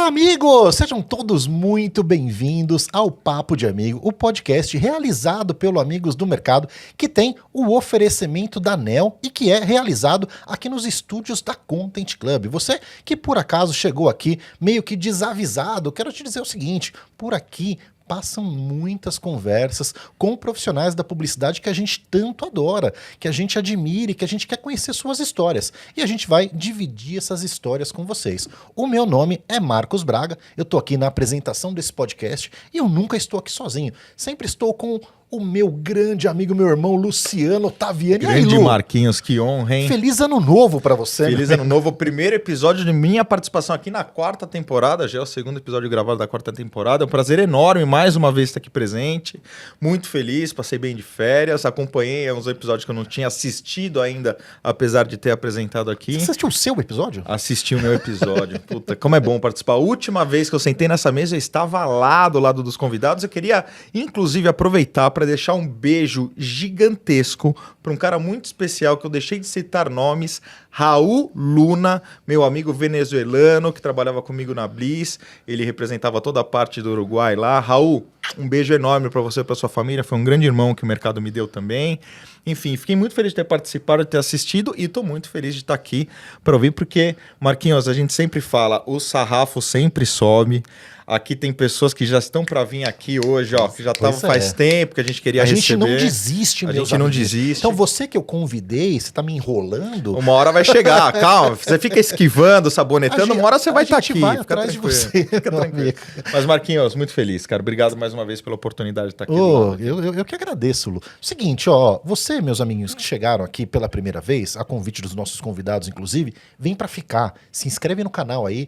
Olá, amigos! Sejam todos muito bem-vindos ao Papo de Amigo, o podcast realizado pelo Amigos do Mercado, que tem o oferecimento da NEL e que é realizado aqui nos estúdios da Content Club. Você que por acaso chegou aqui meio que desavisado, quero te dizer o seguinte, por aqui passam muitas conversas com profissionais da publicidade que a gente tanto adora, que a gente admira e que a gente quer conhecer suas histórias. E a gente vai dividir essas histórias com vocês. O meu nome é Marcos Braga, eu estou aqui na apresentação desse podcast e eu nunca estou aqui sozinho. Sempre estou com o meu grande amigo, meu irmão Luciano Otaviani. Grande aí, Marquinhos, que honra, hein? Feliz ano novo pra você. Feliz ano novo, primeiro episódio de minha participação aqui na quarta temporada, já é o segundo episódio gravado da quarta temporada, é um prazer enorme mais uma vez estar aqui presente, muito feliz, passei bem de férias, acompanhei uns episódios que eu não tinha assistido ainda, apesar de ter apresentado aqui. Você assistiu o seu episódio? Assisti o meu episódio, puta, como é bom participar. A última vez que eu sentei nessa mesa, eu estava lá do lado dos convidados, eu queria inclusive aproveitar para deixar um beijo gigantesco para um cara muito especial que eu deixei de citar nomes, Raul Luna, meu amigo venezuelano que trabalhava comigo na Bliss, ele representava toda a parte do Uruguai lá. Raul, um beijo enorme para você e para sua família, foi um grande irmão que o mercado me deu também. Enfim, fiquei muito feliz de ter participado, de ter assistido e estou muito feliz de estar aqui para ouvir, porque, Marquinhos, a gente sempre fala, o sarrafo sempre sobe. Aqui tem pessoas que já estão para vir aqui hoje, ó, que já estavam faz tempo, que a gente queria receber. A gente não desiste, meus amigos. A gente não desiste. Então você que eu convidei, você tá me enrolando. Uma hora vai chegar, calma. Você fica esquivando, sabonetando, uma hora você vai estar aqui. Vai atrás de você, fica tranquilo. Mas Marquinhos, muito feliz, cara. Obrigado mais uma vez pela oportunidade de estar aqui. Eu que agradeço, Lu. Seguinte, ó, você, meus amiguinhos que chegaram aqui pela primeira vez, a convite dos nossos convidados, inclusive, vem para ficar. Se inscreve no canal aí,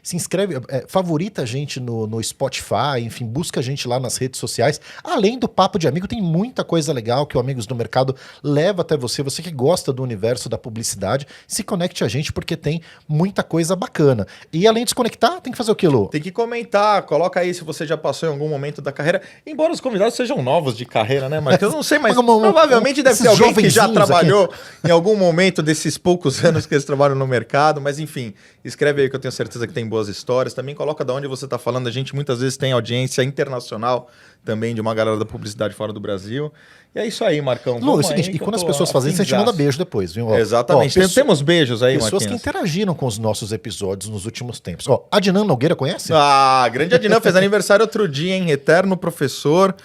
se inscreve, favorita a gente no Spotify, enfim, busca a gente lá nas redes sociais. Além do Papo de Amigo, tem muita coisa legal que o Amigos do Mercado leva até você. Você que gosta do universo da publicidade, se conecte a gente porque tem muita coisa bacana. E além de se conectar, tem que fazer o que, Lu? Tem que comentar, coloca aí se você já passou em algum momento da carreira. Embora os convidados sejam novos de carreira, né, Marcos? Eu não sei, mas provavelmente deve ter alguém que já trabalhou em algum momento desses poucos anos que eles trabalham no mercado. Mas enfim, escreve aí que eu tenho certeza que tem boas histórias. Também coloca de onde você está falando. A gente muitas vezes tem audiência internacional também de uma galera da publicidade fora do Brasil. E é isso aí, Marcão. Lu, é o seguinte, e quando as pessoas fazem isso, a gente manda beijo depois, viu? Exatamente. Temos beijos aí, Pessoas Marquinhos. que interagiram com os nossos episódios nos últimos tempos. Ó, Adnan Nogueira, conhece? Ah, grande Adnan, fez aniversário outro dia, hein? Eterno professor,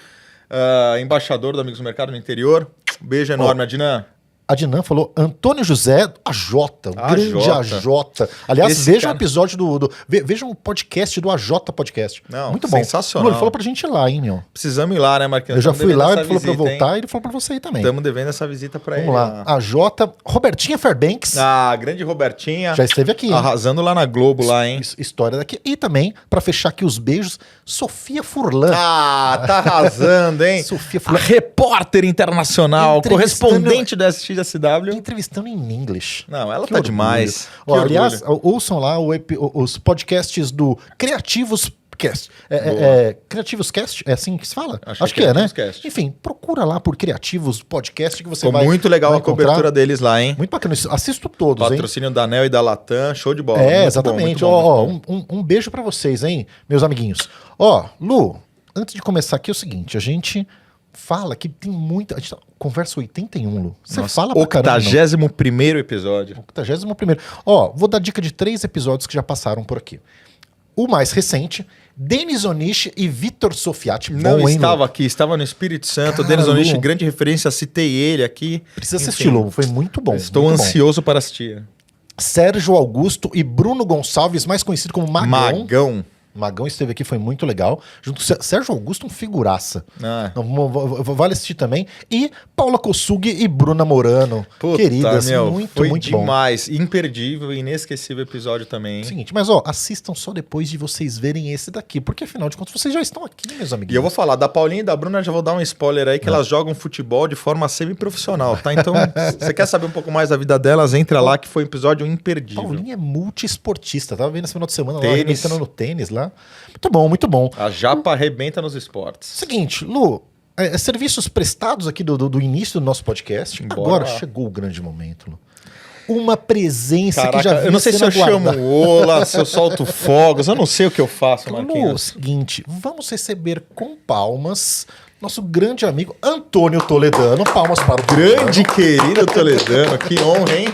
embaixador do Amigos do Mercado no interior. Beijo enorme, Adnan. Adnan falou Antônio José AJ, o grande AJ. Aliás, veja o episódio veja um podcast do AJ Podcast. Não, muito bom. Sensacional. Lu, ele falou pra gente ir lá, hein, meu? Precisamos ir lá, né, Marquinhos? Eu já fui lá, ele falou pra eu voltar e ele falou pra você ir também. Estamos devendo essa visita pra ele. Vamos lá. AJ, Robertinha Fairbanks. Ah, grande Robertinha. Já esteve aqui, hein? Arrasando lá na Globo, lá, hein? História daqui. E também, pra fechar aqui os beijos, Sofia Furlan. Ah, tá arrasando, hein? Sofia Furlan. Repórter internacional, correspondente da SXSW. Entrevistando em inglês. Não, ela tá demais. Ó, aliás, ouçam lá os podcasts do Criativos Cast. Criativos Cast? É assim que se fala? Acho que é, né? Cast. Enfim, procura lá por Criativos Podcast que você Ficou vai muito legal vai a cobertura deles lá, hein? Muito bacana. Assisto todos, Patrocínio da NEL e da Latam, show de bola. Exatamente. Um beijo pra vocês, hein, meus amiguinhos. Ó, Lu, antes de começar aqui é o seguinte, a gente fala que tem muita... A gente conversa 81, Lu. Você fala pra caramba. 81º episódio. 81º. Ó, vou dar dica de 3 episódios que já passaram por aqui. O mais recente, Denis Onishi e Vitor Sofiati. Não estava aqui, estava no Espírito Santo. Denis Onishi, grande referência, citei ele aqui. Precisa assistir, Lu, foi muito bom. Estou ansioso para assistir. Sérgio Augusto e Bruno Gonçalves, mais conhecido como Magão. Magão esteve aqui, foi muito legal. Junto com Sérgio Augusto, um figuraça. Vale assistir também. E Paula Kossugi e Bruna Morano. Puta, queridas, muito foi bom. Demais. Imperdível, inesquecível episódio também. Seguinte, mas ó, assistam só depois de vocês verem esse daqui, porque afinal de contas vocês já estão aqui, meus amigos. E eu vou falar, da Paulinha e da Bruna, já vou dar um spoiler aí, que elas jogam futebol de forma semi-profissional, tá? Então, você quer saber um pouco mais da vida delas, entra lá, que foi um episódio imperdível. Paulinha é multiesportista, tava vendo esse final de semana lá, arrebentando no tênis lá. Muito bom, muito bom. A japa arrebenta nos esportes. Seguinte, Lu, serviços prestados aqui do início do nosso podcast. Agora chegou o grande momento, Lu. uma presença Caraca, que já eu não sei se eu chamo Ola, se eu solto fogos, eu não sei o que eu faço, No Marquinhos. seguinte, vamos receber com palmas nosso grande amigo Antônio Toledano. Palmas para o Grande querido Toledano, que honra, hein?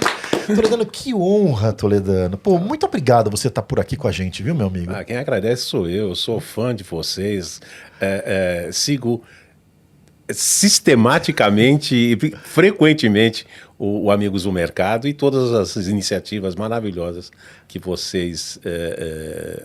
Toledano, que honra, Toledano. Pô, muito obrigado você estar por aqui com a gente, viu, meu amigo? Quem agradece sou eu sou fã de vocês, sigo sistematicamente e frequentemente o Amigos do Mercado e todas as iniciativas maravilhosas que vocês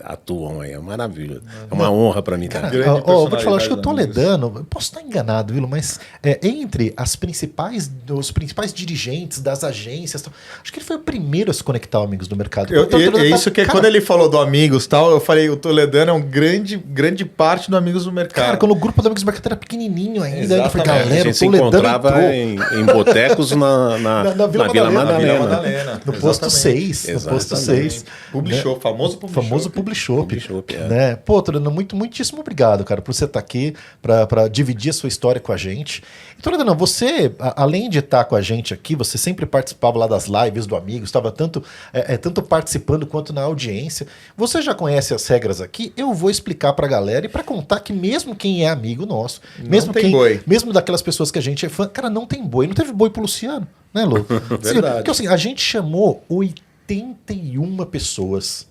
atuam aí. É maravilha. É uma honra para mim Cara, também. vou te falar, acho que o personalidade Toledano, eu posso estar enganado, Wilo, mas entre os principais dirigentes das agências, acho que ele foi o primeiro a se conectar ao Amigos do Mercado. Então, o Toledano É isso que cara, quando ele falou do Amigos tal, eu falei, o Toledano é um grande parte do Amigos do Mercado. Cara, quando o grupo do Amigos do Mercado era pequenininho ainda, eu falei, A galera, o gente se Toledano encontrava entrou. em botecos na Vila Madalena. No posto 6. No posto 6. Publishop, famoso Publishop. Famoso Publishop. Publishop, Né? Pô, Toledano, muitíssimo obrigado, cara, por você estar aqui, para dividir a sua história com a gente. E, Toledano, você, além de estar com a gente aqui, você sempre participava lá das lives do Amigos, estava tanto participando quanto na audiência. Você já conhece as regras aqui? Eu vou explicar pra galera e pra contar que mesmo quem é amigo nosso, mesmo daquelas pessoas que a gente é fã, cara, não tem boi. Não teve boi pro Luciano, né, Lu? Verdade. Porque assim, a gente chamou 81 pessoas,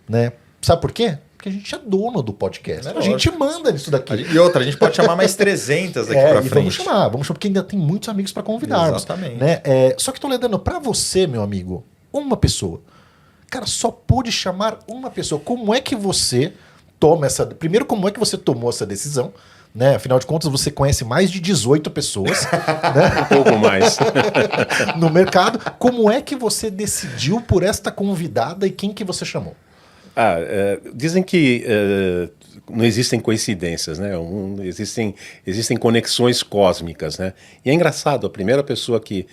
né? Sabe por quê? Porque a gente é dono do podcast. A gente manda nisso daqui. E outra, a gente pode chamar mais 300 daqui pra e frente. vamos chamar, porque ainda tem muitos amigos para convidarmos. Exatamente. Né? Só que, Toledano, para você, meu amigo, uma pessoa. Cara, só pôde chamar uma pessoa. Como é que você toma essa... Primeiro, como é que você tomou essa decisão? Né? Afinal de contas, você conhece mais de 18 pessoas né? Um pouco mais. no mercado. Como é que você decidiu por esta convidada e quem que você chamou? Dizem que não existem coincidências, né? Existem conexões cósmicas, né? E é engraçado, a primeira pessoa que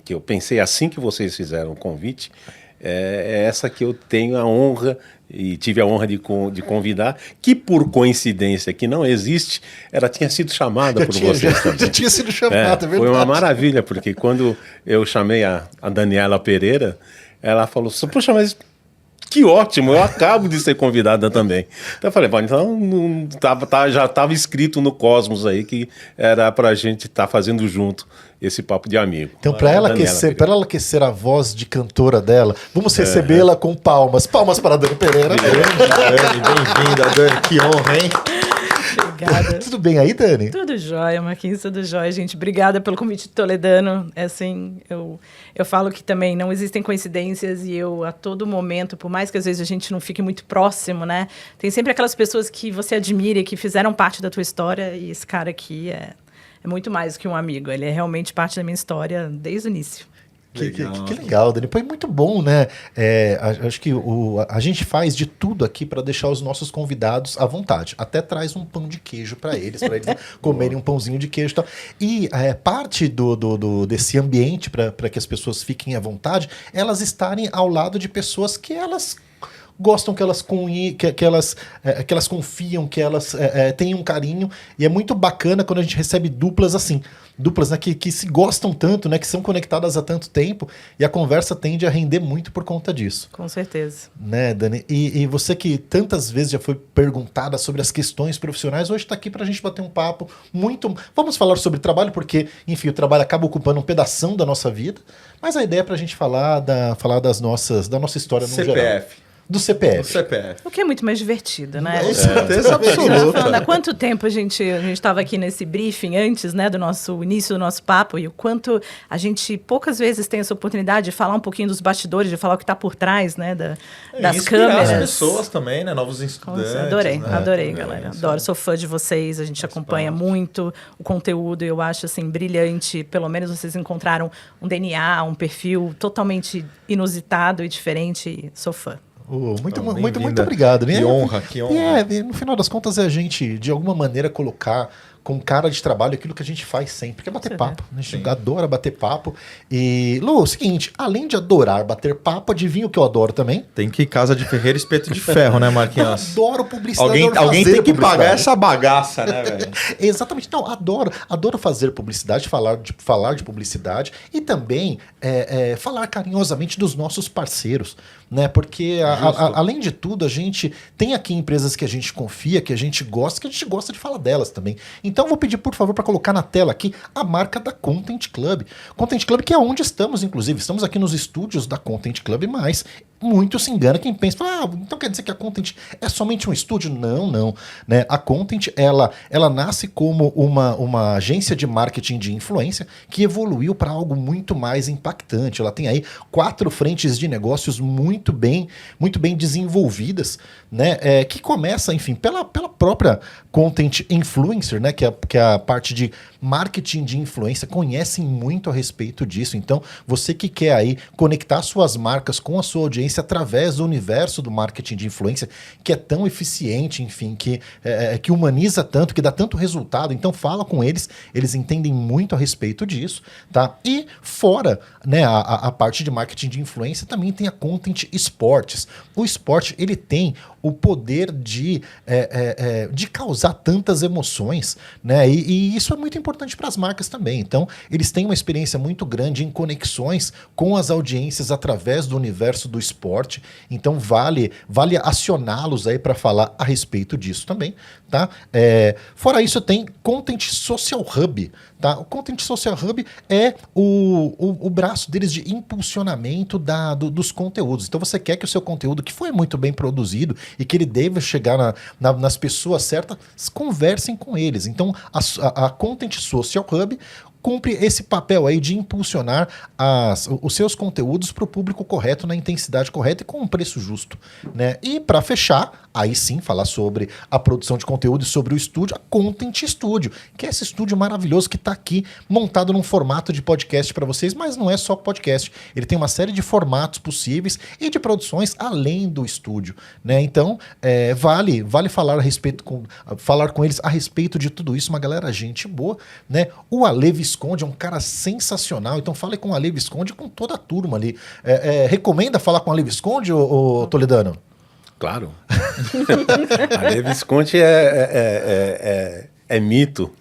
eu pensei assim que vocês fizeram o convite é essa que eu tenho a honra e tive a honra de convidar, que por coincidência, que não existe, ela tinha sido chamada por vocês também. Já tinha sido chamada, é verdade. Foi uma maravilha, porque quando eu chamei a Daniela Pereira, ela falou, poxa, mas que ótimo, eu acabo de ser convidada também. Então eu falei, bom, então já estava escrito no Cosmos aí que era pra gente estar fazendo junto esse papo de amigo. Então, para ela aquecer a voz de cantora dela, vamos recebê-la com palmas. Palmas para a Dani Pereira. Bem-vinda, Dani, que honra, hein? Obrigada. Tudo bem aí, Dani? Tudo jóia, Marquinhos, tudo jóia, gente. Obrigada pelo convite, Toledano. Assim, eu falo que também não existem coincidências e eu, a todo momento, por mais que às vezes a gente não fique muito próximo, né? Tem sempre aquelas pessoas que você admira e que fizeram parte da tua história e esse cara aqui é muito mais do que um amigo. Ele é realmente parte da minha história desde o início. Que legal, Dani. Foi muito bom, né? Acho que a gente faz de tudo aqui para deixar os nossos convidados à vontade. Até traz um pão de queijo para eles comerem um pãozinho de queijo e tal. E parte desse ambiente para que as pessoas fiquem à vontade, elas estarem ao lado de pessoas que elas gostam, que elas confiam, que elas têm um carinho. E é muito bacana quando a gente recebe duplas assim. Duplas, né, que se gostam tanto, né, que são conectadas há tanto tempo. E a conversa tende a render muito por conta disso. Com certeza. Né, Dani? E você que tantas vezes já foi perguntada sobre as questões profissionais, hoje está aqui para a gente bater um papo muito... Vamos falar sobre trabalho, porque, enfim, o trabalho acaba ocupando um pedação da nossa vida. Mas a ideia é para a gente falar da nossa história no geral. CPF. Do CPF. Do CPF. O que é muito mais divertido, né? Com certeza absoluta. Falando, há quanto tempo a gente estava aqui nesse briefing antes, né, do nosso início do nosso papo, e o quanto a gente poucas vezes tem essa oportunidade de falar um pouquinho dos bastidores, de falar o que está por trás, né, das câmeras. As pessoas também, né, novos estudantes. Adorei, né, adorei, também, galera. Adoro, sou fã de vocês, a gente acompanha muito o conteúdo, eu acho, assim, brilhante. Pelo menos vocês encontraram um DNA, um perfil totalmente inusitado e diferente, sou fã. Muito obrigado, né? Que honra, que honra. No final das contas, é a gente, de alguma maneira, colocar com cara de trabalho aquilo que a gente faz sempre, que é bater papo. A gente adora bater papo. E, Lu, é o seguinte, além de adorar bater papo, adivinha o que eu adoro também? Tem que ir casa de ferreiro, espeto de ferro, né, Marquinhos? Eu adoro publicidade. Alguém tem que pagar essa bagaça, né, velho? Exatamente. Não, adoro fazer publicidade, falar de publicidade e também falar carinhosamente dos nossos parceiros, né? Porque, além de tudo, a gente tem aqui empresas que a gente confia, que a gente gosta de falar delas também. Então, eu vou pedir, por favor, para colocar na tela aqui a marca da Content Club. Content Club, que é onde estamos, inclusive. Estamos aqui nos estúdios da Content Club, mas muito se engana quem pensa, então quer dizer que a Content é somente um estúdio? Não, né? A Content, ela nasce como uma agência de marketing de influência que evoluiu para algo muito mais impactante. Ela tem aí 4 frentes de negócios muito bem desenvolvidas, né? Que começa, enfim, pela própria Content Influencer, né? Que é a parte de marketing de influência, conhecem muito a respeito disso. Então, você que quer aí conectar suas marcas com a sua audiência através do universo do marketing de influência, que é tão eficiente, enfim, que humaniza tanto, que dá tanto resultado. Então, fala com eles entendem muito a respeito disso, tá? E fora, né, a parte de marketing de influência, também tem a Content Esportes. O esporte, ele tem o poder de causar tantas emoções, né? E isso é muito importante para as marcas também. Então, eles têm uma experiência muito grande em conexões com as audiências através do universo do esporte. Então, vale acioná-los aí para falar a respeito disso também, tá? Fora isso, tem Content Social Hub, tá? O Content Social Hub é o braço deles de impulsionamento dos conteúdos. Então, você quer que o seu conteúdo, que foi muito bem produzido e que ele deve chegar nas pessoas certas, conversem com eles. Então, a Content Social Hub cumpre esse papel aí de impulsionar os seus conteúdos para o público correto, na intensidade correta e com um preço justo, né? E para fechar, aí sim, falar sobre a produção de conteúdo e sobre o estúdio, a Content Studio, que é esse estúdio maravilhoso que está aqui montado num formato de podcast para vocês, mas não é só podcast. Ele tem uma série de formatos possíveis e de produções além do estúdio, né? Então, vale falar com eles a respeito de tudo isso. Uma galera, gente boa, né? O Ale Visconde é um cara sensacional, então fale com o Ale Visconde e com toda a turma ali. Recomenda falar com o Ale Visconde, ô Toledano? Claro. Ale Visconde é mito.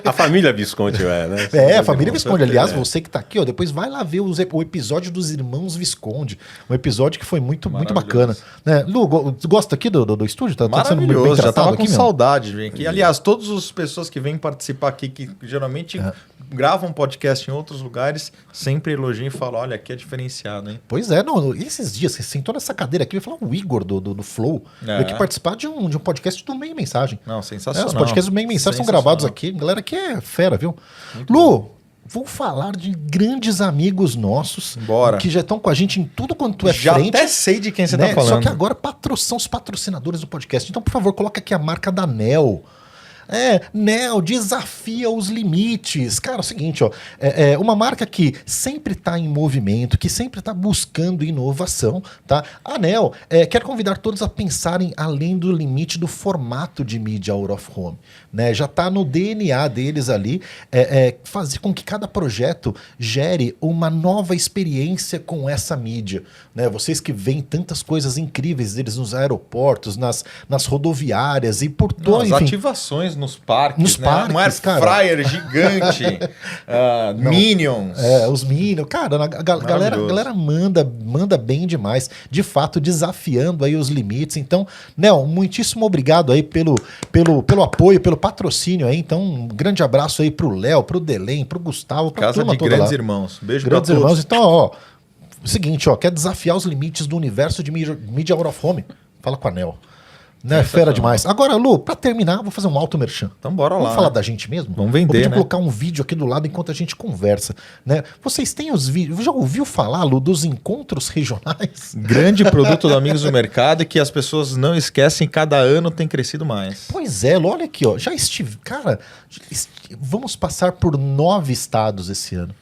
A família Visconde né? A família Visconde. Aliás, você que tá aqui, ó, depois vai lá ver o episódio dos irmãos Visconde. Um episódio que foi muito bacana. Né? Lu, gosta aqui do estúdio? Tá sendo muito bem, já tava aqui, com saudade de vir aqui. Aliás, todas as pessoas que vêm participar aqui, que geralmente gravam podcast em outros lugares, sempre elogiam e falam, olha, aqui é diferenciado, hein? Pois é, esses dias, você sentou nessa cadeira aqui, vai falar o Igor do Flow, veio aqui participar de um podcast do Meio Mensagem. Não, sensacional. Os podcasts do Meio Mensagem são gravados aqui. Galera que é fera, viu? Muito Lu, bom. Vou falar de grandes amigos nossos. Bora. Que já estão com a gente em tudo quanto é já frente. Já até sei de quem você tá falando. Só que agora são os patrocinadores do podcast. Então, por favor, coloca aqui a marca da NEL. NEL desafia os limites. Cara, é o seguinte, ó, uma marca que sempre está em movimento, que sempre está buscando inovação, tá? A NEL quer convidar todos a pensarem além do limite do formato de mídia out of home, né? Já está no DNA deles ali, fazer com que cada projeto gere uma nova experiência com essa mídia, né? Vocês que veem tantas coisas incríveis deles nos aeroportos, nas rodoviárias e por todo, enfim, ativações nos parques, né? Um air fryer gigante, Minions. Os Minions. Cara, a galera manda bem demais. De fato, desafiando aí os limites. Então, Nel, muitíssimo obrigado aí pelo apoio, pelo patrocínio aí. Então, um grande abraço aí pro Léo, pro Delém, pro Gustavo, pra Casa turma de toda Grandes lá. Irmãos. Beijo Grandes pra todos. Irmãos. Então, ó, o seguinte, ó, quer desafiar os limites do universo de mídia out of home? Fala com a Nel. Né? Fera demais. Agora, Lu, pra terminar, vou fazer um auto merchan. Então bora lá. Vamos falar da gente mesmo? Vamos vender, vou pedir né? colocar um vídeo aqui do lado enquanto a gente conversa, né? Vocês têm os vídeos... Já ouviu falar, Lu, dos encontros regionais? Grande produto do Amigos do Mercado e que as pessoas não esquecem, cada ano tem crescido mais. Pois é, Lu, olha aqui, ó. Já estive... Cara, vamos passar por 9 estados esse ano.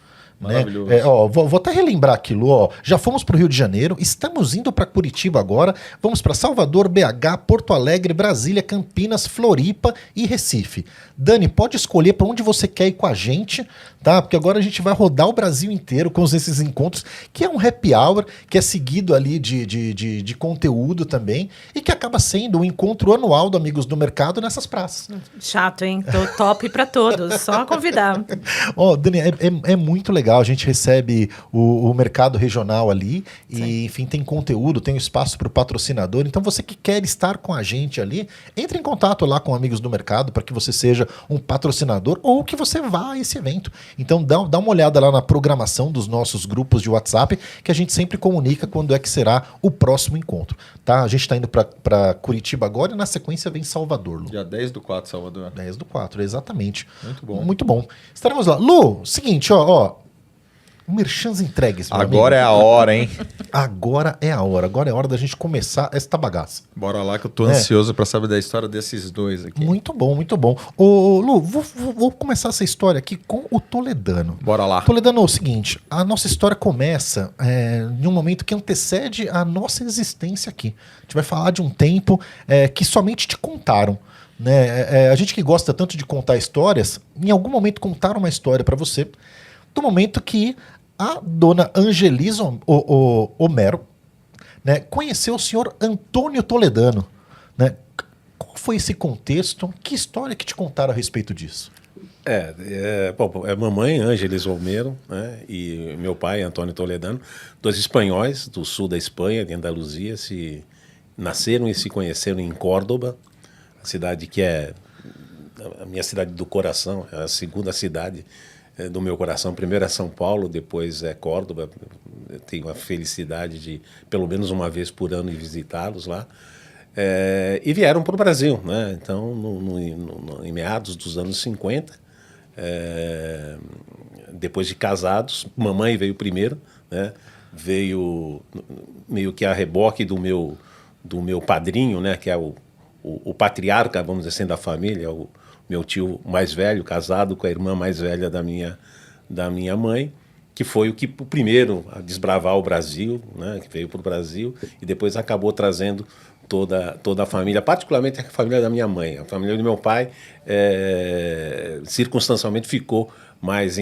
Né? Maravilhoso. Vou até relembrar aquilo, ó. Já fomos para o Rio de Janeiro, estamos indo para Curitiba agora, vamos para Salvador, BH, Porto Alegre, Brasília, Campinas, Floripa e Recife. Dani, pode escolher para onde você quer ir com a gente, tá? Porque agora a gente vai rodar o Brasil inteiro com esses encontros, que é um happy hour, que é seguido ali de conteúdo também, e que acaba sendo um encontro anual do Amigos do Mercado nessas praças. Chato, hein? Tô top para todos, só convidar. Ó, Dani, é muito legal. A gente recebe o mercado regional ali e, enfim, tem conteúdo, tem espaço para o patrocinador. Então, você que quer estar com a gente ali, entre em contato lá com Amigos do Mercado para que você seja um patrocinador ou que você vá a esse evento. Então, dá uma olhada lá na programação dos nossos grupos de WhatsApp, que a gente sempre comunica quando é que será o próximo encontro. Tá? A gente está indo para Curitiba agora e na sequência vem Salvador, Lu. Dia 10/4, Salvador. 10/4, exatamente. Muito bom. Muito bom. Estaremos lá. Lu, seguinte, ó. Merchans entregues, meu Agora amigo. é a hora, hein? Agora é a hora. Agora é a hora da gente começar esta bagaça. Bora lá que eu tô ansioso pra saber da história desses dois aqui. Muito bom, muito bom. Ô, Lu, vou começar essa história aqui com o Toledano. Bora lá. Toledano, é o seguinte, a nossa história começa em um momento que antecede a nossa existência aqui. A gente vai falar de um tempo que somente te contaram. Né? A gente que gosta tanto de contar histórias, em algum momento contaram uma história pra você, do momento que a dona Angelisa Homero, né, conheceu o senhor Antônio Toledano. Né? Qual foi esse contexto? Que história que te contaram a respeito disso? Bom, mamãe, Ângeles Homero, né, e meu pai, Antônio Toledano, dois espanhóis do sul da Espanha, de Andaluzia, se nasceram e se conheceram em Córdoba, a cidade que é a minha cidade do coração, é a segunda cidade do meu coração. Primeiro é São Paulo, depois é Córdoba. Eu tenho a felicidade de, pelo menos uma vez por ano, ir visitá-los lá. E vieram para o Brasil, né? Então, em meados dos anos 50, depois de casados, mamãe veio primeiro, né? Veio meio que a reboque do meu padrinho, né? Que é o patriarca, vamos dizer assim, da família, o meu tio mais velho, casado com a irmã mais velha da minha mãe, que foi o primeiro a desbravar o Brasil, né, que veio para o Brasil e depois acabou trazendo toda a família, particularmente a família da minha mãe. A família do meu pai, circunstancialmente, ficou mais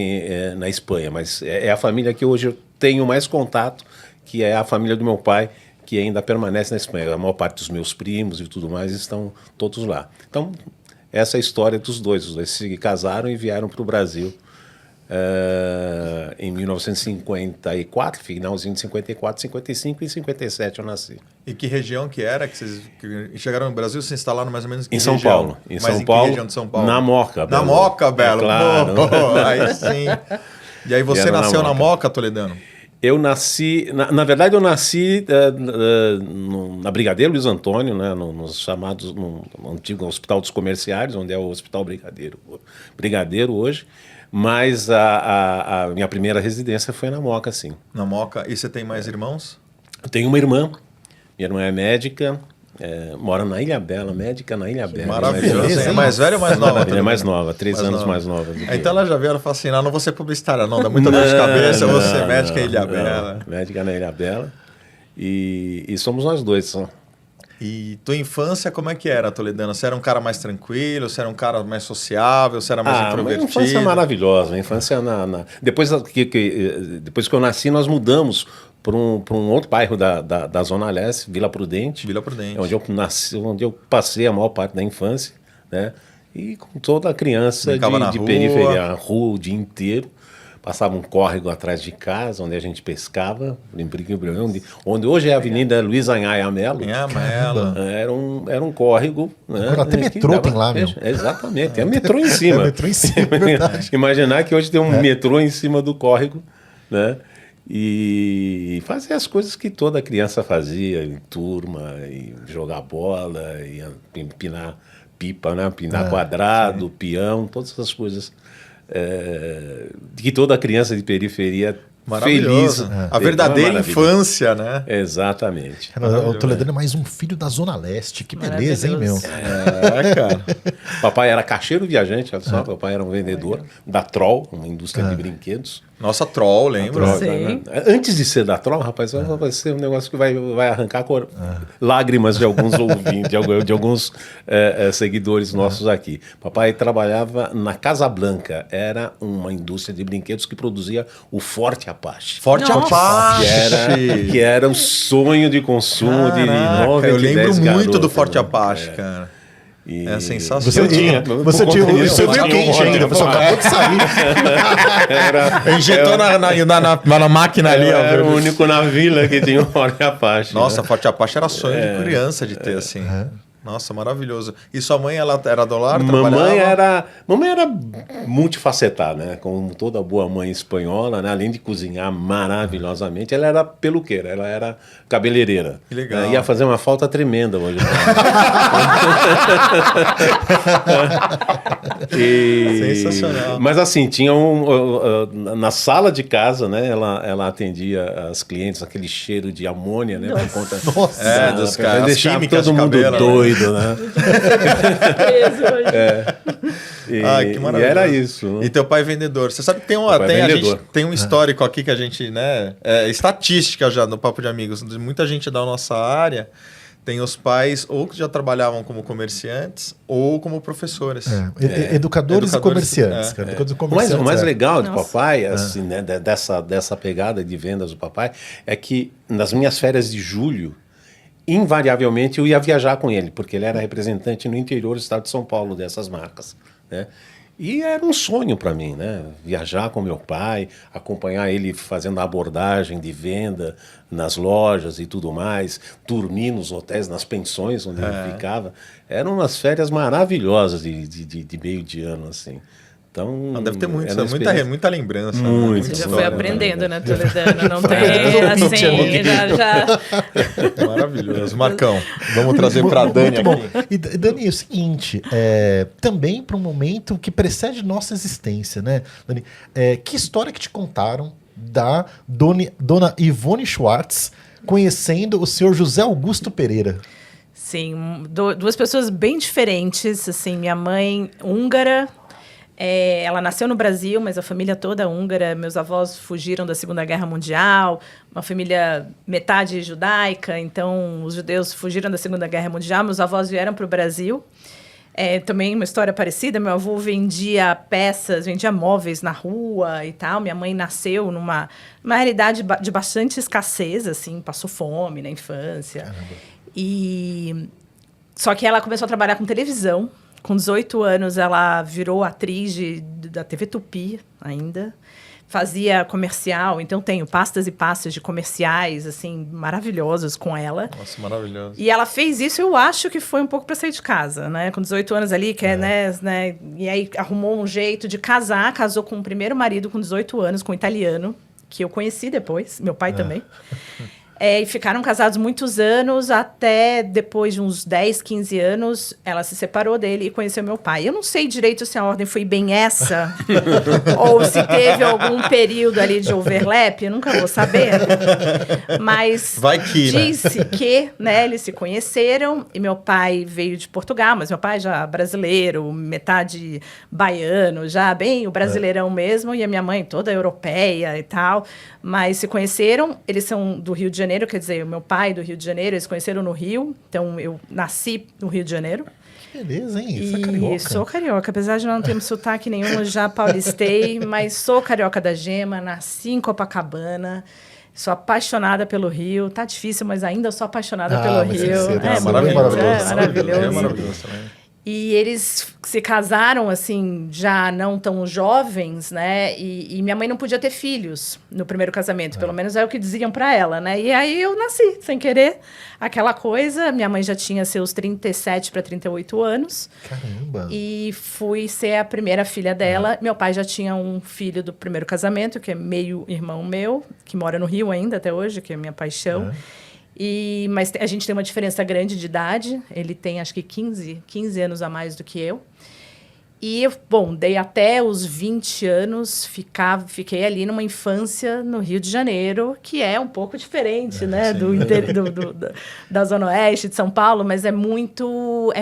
na Espanha, mas é a família que hoje eu tenho mais contato, que é a família do meu pai, que ainda permanece na Espanha. A maior parte dos meus primos e tudo mais estão todos lá. Então, essa é a história dos dois. Os dois se casaram e vieram para o Brasil em 1954, finalzinho de 54, 55 e 57 eu nasci. E que região que era que vocês chegaram no Brasil, se instalaram mais ou menos em que Em São região? Paulo. Mas São em que Paulo, região de São Paulo? Na Moca, Belo. Na Moca, Belo. Claro. Aí sim. E aí você Vieram na nasceu na Moca. Moca, Toledano? Eu nasci, na verdade eu nasci na Brigadeiro Luiz Antônio, né, nos chamados, no antigo Hospital dos Comerciários, onde é o Hospital Brigadeiro hoje, mas a minha primeira residência foi na Moca, sim. Na Moca. E você tem mais irmãos? Eu tenho uma irmã, minha irmã é médica, mora na Ilha Bela, médica na Ilha Bela. Maravilhoso. beleza, É hein? mais velha ou mais nova? Ela é mais nova, 3 Mais anos nova. mais nova. do que Então eu. ela já veio, ela fala assim, não vou ser publicitária não, dá muita dor de cabeça, eu vou ser médica em Ilha não, Bela. médica na Ilha Bela. E somos nós dois só. E tua infância, como é que era, Toledano? Você era um cara mais tranquilo, você era um cara mais sociável, você era mais Uma introvertido? infância maravilhosa. Uma infância depois que eu nasci, nós mudamos para um outro bairro da Zona Leste, Vila Prudente. Vila Prudente. Onde eu nasci, onde eu passei a maior parte da infância, né? E com toda a criança Brincava na de rua. periferia, na rua o dia inteiro. Passava um córrego atrás de casa, onde a gente pescava, onde hoje é a Avenida Luiz Anhaia Melo. Em Amela. Era um córrego. Né, Agora até que metrô dava- tem lá, meu. Exatamente, tem metrô em cima. É metrô em cima, é verdade. Imaginar que hoje tem um metrô em cima do córrego, né? E fazer as coisas que toda criança fazia, em turma, e jogar bola, e empinar pipa, né? Empinar quadrado, peão, todas essas coisas que toda criança de periferia Maravilhoso. feliz. A verdadeira Maravilhoso. infância, né? Exatamente. O Toledano é mais um filho da Zona Leste. Que beleza, hein, meu? É, cara. Papai era caixeiro viajante, olha só. Papai era um vendedor da Troll, uma indústria de brinquedos. Nossa, Troll, lembra? Troll, Sim. né? Antes de ser da Troll, rapaz, vai ser um negócio que vai arrancar lágrimas de alguns ouvintes, de alguns seguidores nossos aqui. Papai trabalhava na Casa Blanca, era uma indústria de brinquedos que produzia o Forte Apache. Forte Nossa. Apache! Que era o sonho de consumo de Caraca, 9 eu de lembro 10 muito garotos, do Forte né? Apache, cara. E É sensacional. Você tinha Por o conta disso, seu eu veio tinha um quente ainda, você acabou de sair. Injetou na máquina ali, ó. Era o único na vila que tinha o Forte Apache. Nossa, né? Forte Apache era sonho de criança de ter, assim. Nossa, maravilhoso. E sua mãe, ela era do lar? Mamãe era multifacetada, né? Como toda boa mãe espanhola, né? Além de cozinhar maravilhosamente, ela era peluqueira, ela era cabeleireira. Que legal. Ia fazer uma falta tremenda hoje. Sensacional. Mas assim, tinha na sala de casa, né? Ela atendia as clientes, aquele cheiro de amônia, né? Por conta É, dos caras, as deixava químicas todo de mundo cabelo, né? doido, né? Ai, que maravilha. E era isso. Né? E teu pai é vendedor. Você sabe que tem, é a vendedor. gente tem um histórico aqui que a gente, né? Estatística já no Papo de Amigos. De muita gente da nossa área tem os pais ou que já trabalhavam como comerciantes ou como professores. Educadores e comerciantes. É. Cara. Educadores e O comerciantes, mais legal de Nossa. papai, assim, né, dessa pegada de vendas do papai, é que nas minhas férias de julho, invariavelmente eu ia viajar com ele, porque ele era representante no interior do estado de São Paulo dessas marcas, né? E era um sonho para mim, né? Viajar com meu pai, acompanhar ele fazendo a abordagem de venda nas lojas e tudo mais, dormir nos hotéis, nas pensões onde ele ficava. Eram umas férias maravilhosas de meio de ano, assim. Então, Deve ter era uma experiência- muita lembrança. né? Muito. Muita Você já história, foi aprendendo, né, Toledano? Não Foi tem, aprendendo no pitch, assim, já... Maravilhoso. Marcão, vamos trazer para Dani Muito bom. aqui. E Dani, é o seguinte, também para um momento que precede nossa existência, né, Dani? Que história que te contaram da dona Ivone Schwartz conhecendo o senhor José Augusto Pereira? Sim, duas pessoas bem diferentes, assim, minha mãe húngara, ela nasceu no Brasil, mas a família toda é húngara, meus avós fugiram da Segunda Guerra Mundial, uma família metade judaica, então os judeus fugiram da Segunda Guerra Mundial, meus avós vieram para o Brasil. Também uma história parecida, meu avô vendia peças, vendia móveis na rua e tal, minha mãe nasceu numa realidade de bastante escassez, assim, passou fome na infância. Caramba. Só que ela começou a trabalhar com televisão. Com 18 anos, ela virou atriz da TV Tupi ainda. Fazia comercial, então tenho pastas e pastas de comerciais, assim, maravilhosos com ela. Nossa, maravilhoso. E ela fez isso, eu acho que foi um pouco para sair de casa, né? Com 18 anos ali, né? E aí arrumou um jeito de casar, casou com o primeiro marido com 18 anos, com um italiano, que eu conheci depois, meu pai também. E ficaram casados muitos anos, até depois de uns 10, 15 anos, ela se separou dele e conheceu meu pai. Eu não sei direito se a ordem foi bem essa, ou se teve algum período ali de overlap, eu nunca vou saber. Mas Vai que, né? disse que, né, eles se conheceram, e meu pai veio de Portugal, mas meu pai já brasileiro, metade baiano, já bem o brasileirão mesmo, e a minha mãe toda europeia e tal, mas se conheceram, eles são do Rio de Janeiro, quer dizer, o meu pai do Rio de Janeiro, eles conheceram no Rio, então eu nasci no Rio de Janeiro. Que beleza, hein? Você é E carioca. sou carioca, apesar de não ter sotaque nenhum, já paulistei, mas sou carioca da gema, nasci em Copacabana, sou apaixonada pelo Rio, tá difícil, mas ainda sou apaixonada pelo mas Rio. tem que ser, É maravilhoso. maravilhoso. É maravilhoso também. E eles se casaram, assim, já não tão jovens, né? E minha mãe não podia ter filhos no primeiro casamento. Pelo menos é o que diziam para ela, né? E aí eu nasci, sem querer. Aquela coisa, minha mãe já tinha seus 37 para 38 anos. Caramba. E fui ser a primeira filha dela. Meu pai já tinha um filho do primeiro casamento, que é meio irmão meu, que mora no Rio ainda até hoje, que é minha paixão. Mas a gente tem uma diferença grande de idade. Ele tem, acho que, 15 anos a mais do que eu. E, bom, dei até os 20 anos, fiquei ali numa infância no Rio de Janeiro, que é um pouco diferente, né, da Zona Oeste de São Paulo, mas é muito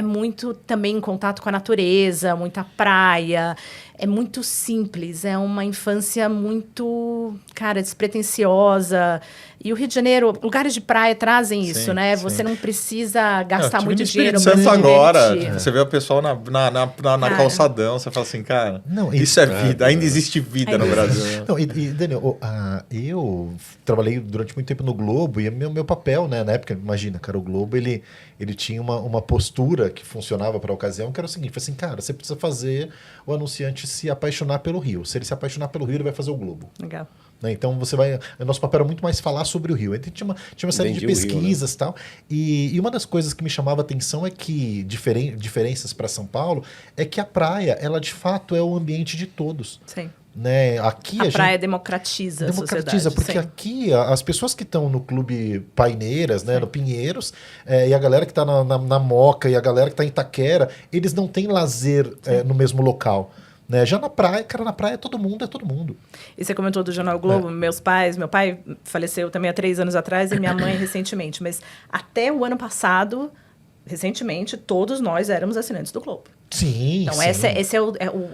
também em contato com a natureza, muita praia, é muito simples, é uma infância muito, cara, despretensiosa. E o Rio de Janeiro, lugares de praia trazem isso, né? Sim. Você não precisa gastar muito Espírito dinheiro para se Santo agora, divertir. você vê o pessoal na calçadão, você fala assim, cara, Não, isso é vida, ainda existe vida no Brasil. Né? Não, Daniel, eu trabalhei durante muito tempo no Globo e meu papel, né, na época, imagina, cara, o Globo, ele tinha uma postura que funcionava para a ocasião, que era o seguinte, foi assim, cara, você precisa fazer o anunciante se apaixonar pelo Rio. Se ele se apaixonar pelo Rio, ele vai fazer o Globo. Legal. Né? Então, o nosso papel era muito mais falar sobre o Rio. Então, tinha uma série de pesquisas e tal. E uma das coisas que me chamava a atenção é que, diferenças para São Paulo, é que a praia, ela de fato é o ambiente de todos. Sim. Né? Aqui a praia democratiza a sociedade. Porque sim. Aqui as pessoas que estão no Clube Paineiras, né, no Pinheiros, e a galera que está na Moca e a galera que está em Itaquera, eles não têm lazer no mesmo local. Né? Já na praia, cara, na praia todo mundo é todo mundo. E você comentou do Jornal Globo, meu pai faleceu também há 3 anos atrás e minha mãe recentemente, mas até o ano passado, recentemente, todos nós éramos assinantes do Globo. Sim, então, sim. esse é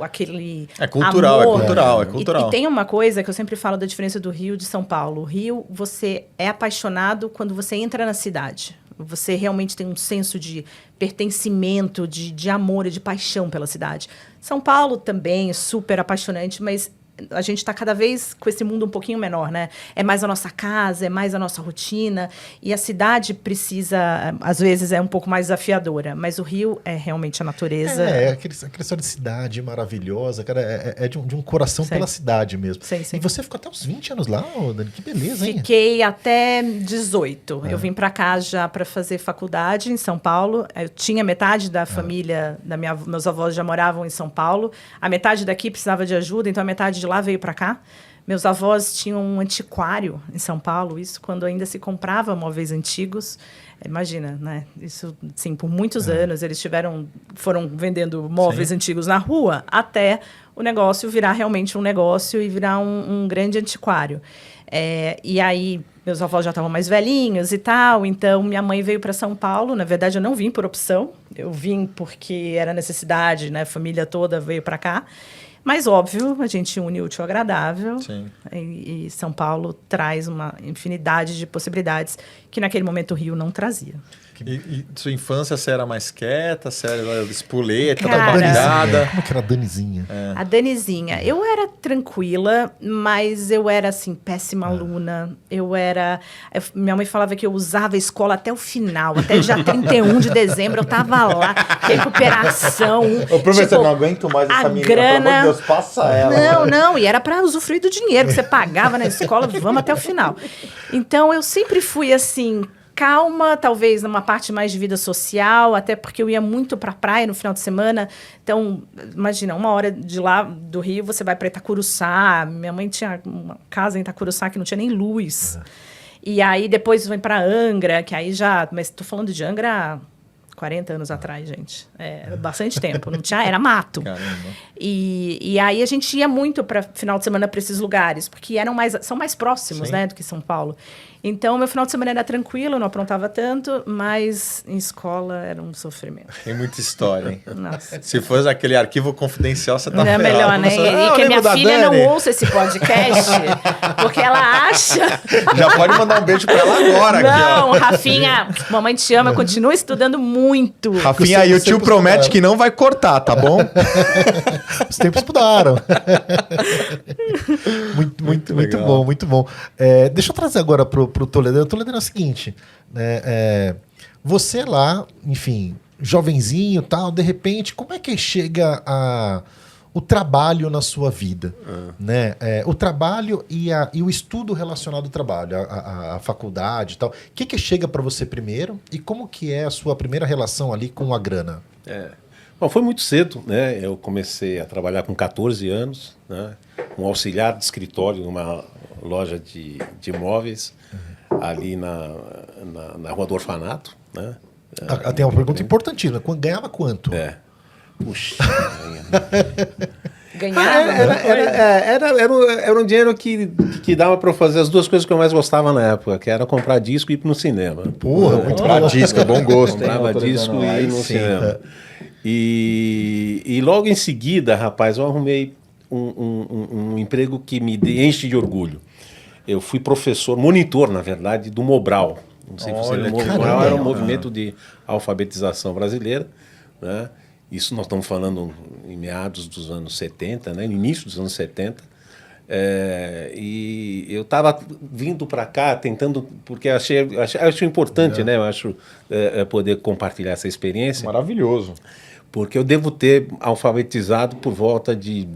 aquele É cultural, amor. é cultural. E tem uma coisa que eu sempre falo da diferença do Rio e de São Paulo. O Rio, você é apaixonado quando você entra na cidade. Você realmente tem um senso de pertencimento, de amor e de paixão pela cidade. São Paulo também é super apaixonante, mas a gente está cada vez com esse mundo um pouquinho menor, né? É mais a nossa casa, é mais a nossa rotina. E a cidade precisa, às vezes, é um pouco mais desafiadora. Mas o Rio é realmente a natureza. Aquela história de cidade maravilhosa, cara, é de um coração Sim. pela cidade mesmo. Sim, sim. E você ficou até uns 20 anos lá, Dani? Que beleza, hein? Fiquei até 18. Eu vim para cá já para fazer faculdade em São Paulo. Eu tinha metade da família, meus avós já moravam em São Paulo. A metade daqui precisava de ajuda, então a metade de lá veio para cá. Meus avós tinham um antiquário em São Paulo, isso quando ainda se comprava móveis antigos. Imagina, né? Isso, sim, por muitos anos eles foram vendendo móveis antigos na rua até o negócio virar realmente um negócio e virar um grande antiquário. E aí, meus avós já estavam mais velhinhos e tal, então minha mãe veio para São Paulo. Na verdade, eu não vim por opção, eu vim porque era necessidade, né? A família toda veio para cá. Mas, óbvio, a gente une o útil ao agradável. Sim. E São Paulo traz uma infinidade de possibilidades que, naquele momento, o Rio não trazia. E sua infância, você era mais quieta? Você era espoleta, Cara, barbeada? Como é que era a Danizinha? A Danizinha. Eu era tranquila, mas eu era, assim, péssima aluna. Minha mãe falava que eu usava a escola até o final. Até dia 31 de dezembro eu tava lá. Recuperação. Ô, professor, Tipo, não aguento mais essa menina. grana... Pelo amor de Deus, passa ela. Não. E era para usufruir do dinheiro que você pagava na escola. Vamos até o final. Então, eu sempre fui, assim... calma, talvez numa parte mais de vida social, até porque eu ia muito para a praia no final de semana. Então, imagina, 1 hora de lá do Rio, você vai para Itacuruçá. Minha mãe tinha uma casa em Itacuruçá que não tinha nem luz. E aí, depois vem para Angra, que aí já... Mas estou falando de Angra... 40 anos atrás, gente. Bastante tempo. Não tinha, era mato. Caramba. E aí a gente ia muito para final de semana para esses lugares, porque são mais próximos, né, do que São Paulo. Então, meu final de semana era tranquilo, eu não aprontava tanto, mas em escola era um sofrimento. Tem muita história, hein? Nossa. Se fosse aquele arquivo confidencial, você tá Não é ferrado. melhor, né? E que minha filha não ouça esse podcast, porque ela acha... Já pode mandar um beijo pra ela agora. Não, aqui, ó. Rafinha, mamãe te ama, continua estudando muito. Rafinha, aí o tio promete que não vai cortar, tá bom? Os tempos mudaram. muito legal. bom, muito bom. Deixa eu trazer agora pro Toledano. O Toledano é o seguinte, né? Você lá, enfim, jovenzinho e tal, de repente, como é que chega o trabalho na sua vida? Né? O trabalho e o estudo relacionado ao trabalho, a faculdade e tal. O que chega para você primeiro e como que é a sua primeira relação ali com a grana? Bom, foi muito cedo, né? Eu comecei a trabalhar com 14 anos, né? Um auxiliar de escritório numa loja de imóveis ali na Rua do Orfanato, né? Tem uma pergunta importantíssima. Ganhava quanto? Puxa. Ganhava? Era um dinheiro que dava para fazer as duas coisas que eu mais gostava na época, que era comprar disco e ir no cinema. Porra, muito Comprar bom. disco, é bom gosto. Comprava disco e ir no cinema. E logo em seguida, rapaz, eu arrumei um emprego que me enche de orgulho. Eu fui professor, monitor, na verdade, do Mobral. Não sei se você lembra. O Mobral era um movimento de alfabetização brasileira, né? Isso nós estamos falando em meados dos anos 70, né? No início dos anos 70. E eu estava vindo para cá tentando, porque acho importante, né? Eu acho poder compartilhar essa experiência. Maravilhoso. Porque eu devo ter alfabetizado por volta de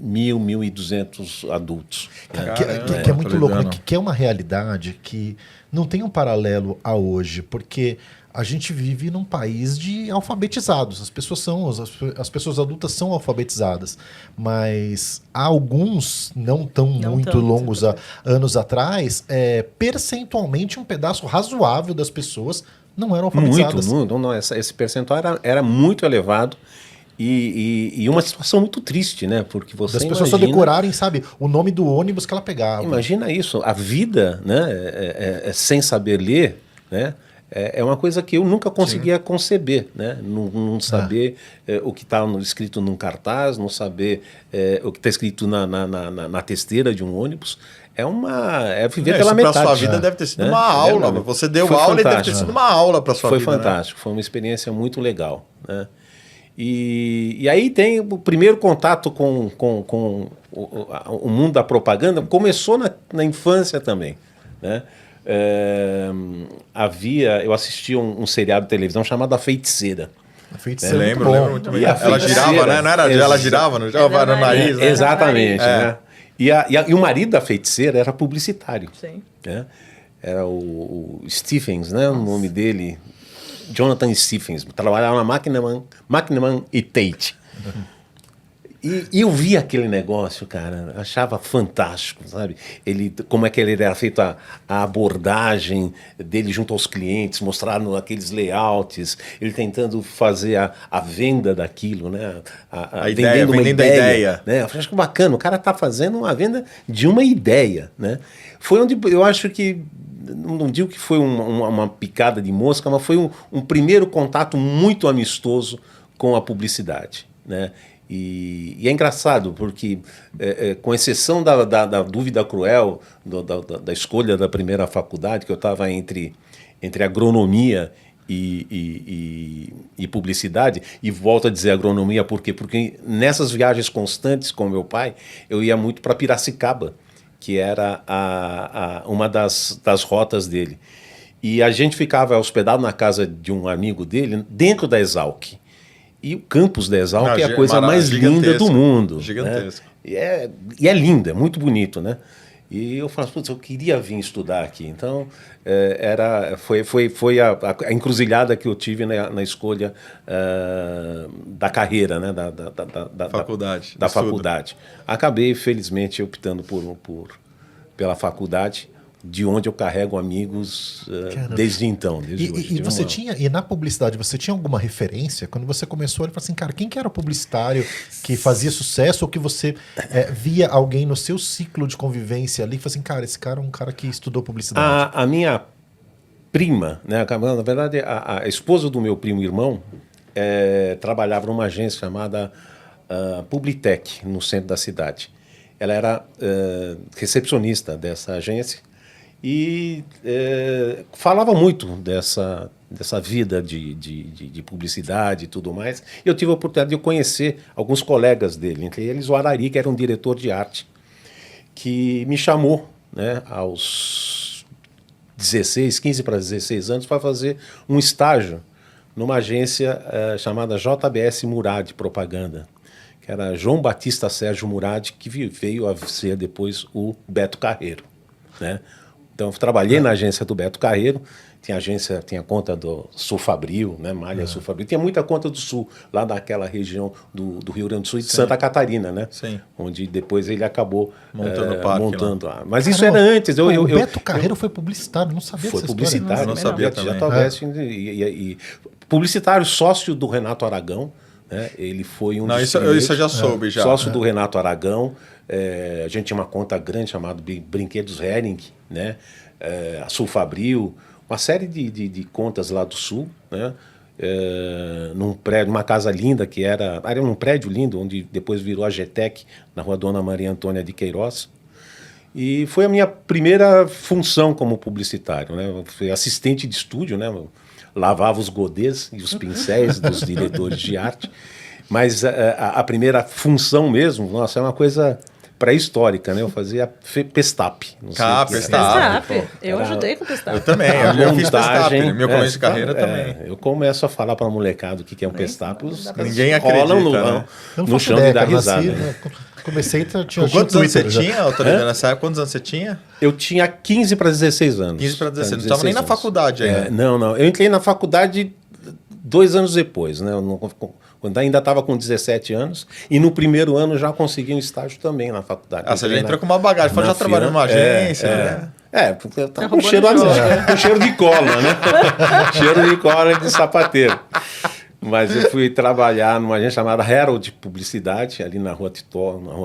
1.200 adultos. Né? Que é muito louco, né? Que é uma realidade que não tem um paralelo a hoje, porque a gente vive num país de alfabetizados. As pessoas adultas são alfabetizadas, mas há alguns, não muito longos anos atrás, percentualmente um pedaço razoável das pessoas não eram alfabetizadas. Esse percentual era muito elevado. E uma situação muito triste, né? Porque você das pessoas só decorarem, sabe, o nome do ônibus que ela pegava. Imagina isso, a vida, né? Sem saber ler, né? É uma coisa que eu nunca conseguia conceber, né? Não saber o que está escrito num cartaz, não saber o que está escrito na testeira de um ônibus. É viver pela metade. Para sua vida deve ter sido uma aula. Você deu aula e deve ter sido uma aula para sua vida. Foi fantástico, foi uma experiência muito legal, né? E aí tem o primeiro contato com o mundo da propaganda, começou na infância também, né? Eu assisti um seriado de televisão chamado A Feiticeira. A Feiticeira, lembro muito bem. Ela girava, né? Não era ela girava, não girava no nariz, né? Exatamente, né? E o marido da Feiticeira era publicitário. Sim. Né? Era o Stephens, né? O nome dele, Jonathan Stephens. Trabalhava na McNamara e Tate. E eu vi aquele negócio, cara, achava fantástico, sabe? Como é que ele era feito a abordagem dele junto aos clientes, mostrando aqueles layouts, ele tentando fazer a venda daquilo, né? Vendendo a ideia. Né? Eu acho que bacana, o cara tá fazendo uma venda de uma ideia, né? Foi onde eu acho que, não digo que foi uma picada de mosca, mas foi um primeiro contato muito amistoso com a publicidade, né? E é engraçado, porque, com exceção da dúvida cruel, da escolha da primeira faculdade, que eu estava entre agronomia e publicidade, e volto a dizer agronomia por quê? Porque nessas viagens constantes com meu pai, eu ia muito para Piracicaba, que era uma das rotas dele. E a gente ficava hospedado na casa de um amigo dele, dentro da Exalc. E o campus da Exalc é a coisa mais linda do mundo. Gigantesco. Né? E é lindo, é muito bonito, né? E eu falava, putz, eu queria vir estudar aqui. Então, foi a encruzilhada que eu tive na escolha da carreira, né? Da faculdade. Da faculdade. Acabei, felizmente, optando pela faculdade, de onde eu carrego amigos desde então, desde hoje. E na publicidade, você tinha alguma referência? Quando você começou, ele falou assim, cara, quem que era o publicitário que fazia sucesso ou que você via alguém no seu ciclo de convivência ali e falou assim, cara, esse cara é um cara que estudou publicidade? A minha prima, né, na verdade, a esposa do meu primo irmão trabalhava numa agência chamada Publitec, no centro da cidade. Ela era recepcionista dessa agência e falava muito dessa vida de publicidade e tudo mais. E eu tive a oportunidade de conhecer alguns colegas dele, entre eles o Arari, que era um diretor de arte, que me chamou, né, aos 15 para 16 anos, para fazer um estágio numa agência chamada JBS Murad Propaganda, que era João Batista Sérgio Murad, que veio a ser depois o Beto Carreiro, né? Então, eu trabalhei na agência do Beto Carreiro, tinha conta do Sul Fabril, né? Malha Sul Fabril, tinha muita conta do Sul, lá naquela região do Rio Grande do Sul e de Santa Catarina, né? Sim. Onde depois ele acabou montando lá. Mas caramba, isso era antes. O Beto Carreiro foi publicitário, não sabia foi dessa publicitário, história. Não sabia também. Já talvez, e publicitário, sócio do Renato Aragão, né? Ele foi um Não, dos isso eu já soube, já. sócio do Renato Aragão. A gente tinha uma conta grande chamada Brinquedos Hering, né? A Sul Fabril, uma série de contas lá do Sul, né? Num prédio, uma casa linda que era num prédio lindo, onde depois virou a GTEC, na rua Dona Maria Antônia de Queiroz. E foi a minha primeira função como publicitário, né? Eu fui assistente de estúdio, né? Eu lavava os godês e os pincéis dos diretores de arte. Mas a primeira função mesmo, nossa, é uma coisa pré-histórica, né? Eu fazia Pestap. Pestap. Eu ajudei com o Pestap. Eu também, eu fiz Pestap. Meu começo de carreira também. Eu começo a falar para a molecada o que é um Pestap. Ninguém acredita, rolam no chão de dar risada. Comecei, tinha quantos anos você tinha, nessa época? Quantos anos você tinha? Eu tinha 15 para 16 anos. 15 para 16. Não estava nem na faculdade ainda. Não. Eu entrei na faculdade 2 anos depois, né? Quando ainda estava com 17 anos. E no primeiro ano já consegui um estágio também na faculdade. Você já entrou com uma bagagem. Já trabalhando numa agência. Porque eu tava com cheiro de cola, né? Cheiro de cola de sapateiro. Mas eu fui trabalhar numa agência chamada Herald Publicidade, ali na Rua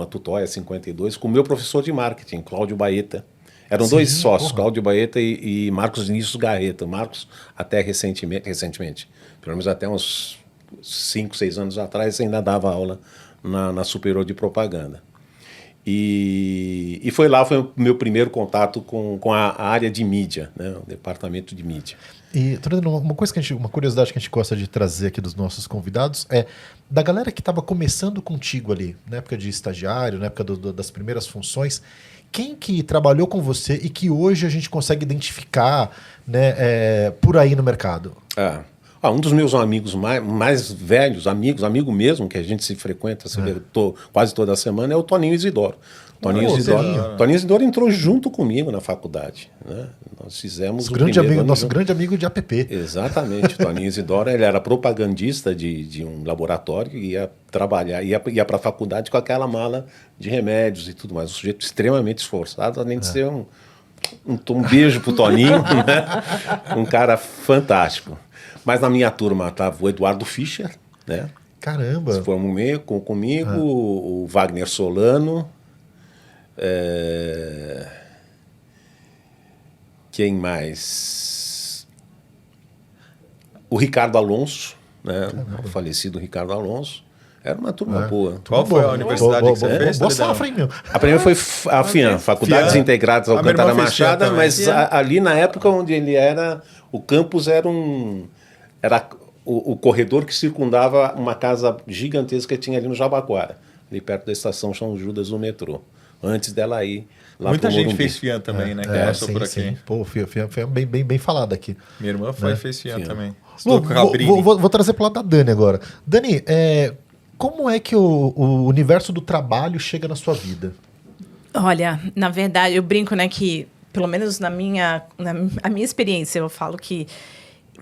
Tutóia, 52, com o meu professor de marketing, Cláudio Baeta. Eram dois sócios, Cláudio Baeta e Marcos Vinícius Garreta. Marcos, até recentemente, pelo menos até uns 5, 6 anos atrás, ainda dava aula na Superior de Propaganda. E foi o meu primeiro contato com a área de mídia, né, o departamento de mídia. E uma curiosidade que a gente gosta de trazer aqui dos nossos convidados é da galera que estava começando contigo ali, na época de estagiário, na época das primeiras funções, quem que trabalhou com você e que hoje a gente consegue identificar, né, por aí no mercado? Um dos meus amigos mais velhos, amigo mesmo, que a gente se frequenta quase toda semana, é o Toninho Isidoro. Toninho Isidoro entrou junto comigo na faculdade, né? Nós fizemos nosso grande amigo de APP. Exatamente. O Toninho Isidoro, ele era propagandista de um laboratório e ia trabalhar, ia para a faculdade com aquela mala de remédios e tudo mais. Um sujeito extremamente esforçado, além de ser um beijo pro Toninho, né? Um cara fantástico. Mas na minha turma estava o Eduardo Fischer, né? Caramba! Se formou comigo, o Wagner Solano. Quem mais? O Ricardo Alonso, né? O falecido Ricardo Alonso. Era uma turma boa. Qual foi a universidade que você fez? Boa safra, hein, meu? A primeira foi a FIAM, Faculdades Integradas Alcântara Machado, mas ali na época onde ele era, o campus era o corredor que circundava uma casa gigantesca que tinha ali no Jabaquara, ali perto da estação São Judas do metrô, antes dela ir lá Muita pro gente Morumbi. fez FIAM também, né? Que passou por aqui. Sim. Pô, FIAM foi bem falado aqui. Minha irmã fez FIAM também. Vou trazer pro lado da Dani agora. Dani, como é que o universo do trabalho chega na sua vida? Olha, na verdade, eu brinco, né, que pelo menos a minha experiência, eu falo que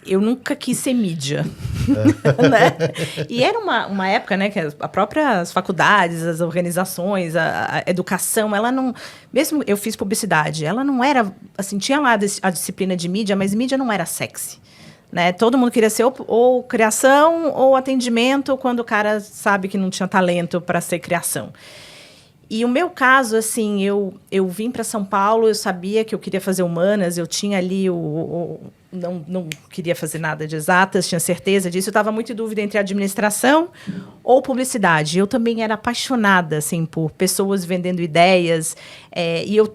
eu nunca quis ser mídia, né? E era uma época, né, que as próprias faculdades, as organizações, a educação, ela não... Mesmo eu fiz publicidade, ela não era... Assim, tinha lá a disciplina de mídia, mas mídia não era sexy, né? Todo mundo queria ser ou criação ou atendimento, quando o cara sabe que não tinha talento para ser criação. E o meu caso, assim, eu vim para São Paulo, eu sabia que eu queria fazer humanas, eu tinha ali não queria fazer nada de exatas, tinha certeza disso. Eu estava muito em dúvida entre administração ou publicidade. Eu também era apaixonada, assim, por pessoas vendendo ideias.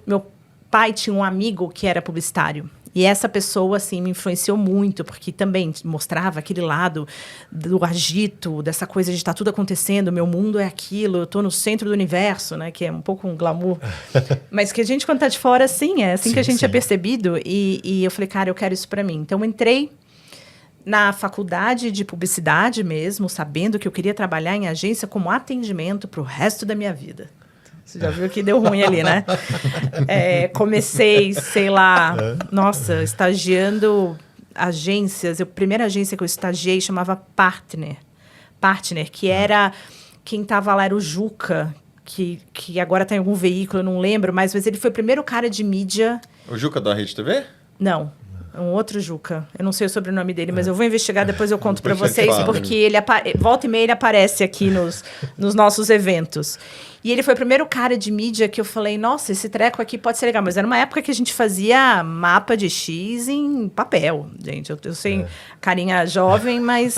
Meu pai tinha um amigo que era publicitário. E essa pessoa, assim, me influenciou muito, porque também mostrava aquele lado do agito, dessa coisa de estar tudo acontecendo, meu mundo é aquilo, eu estou no centro do universo, né? Que é um pouco um glamour. Mas que a gente, quando está de fora, assim, é assim que a gente é percebido. E eu falei, cara, eu quero isso para mim. Então, eu entrei na faculdade de publicidade mesmo, sabendo que eu queria trabalhar em agência como atendimento para o resto da minha vida. Você já viu que deu ruim ali, né? Comecei, sei lá, estagiando agências. A primeira agência que eu estagiei chamava Partner, que era... Quem estava lá era o Juca, que agora está em algum veículo, eu não lembro, mas ele foi o primeiro cara de mídia. O Juca da Rede TV? Não. um outro Juca. Eu não sei o sobrenome dele, mas eu vou investigar, depois eu conto para Depois você vocês, fala. porque ele volta e meia ele aparece aqui nos nossos eventos. E ele foi o primeiro cara de mídia que eu falei, nossa, esse treco aqui pode ser legal. Mas era uma época que a gente fazia mapa de X em papel, gente. Eu sei, carinha jovem, mas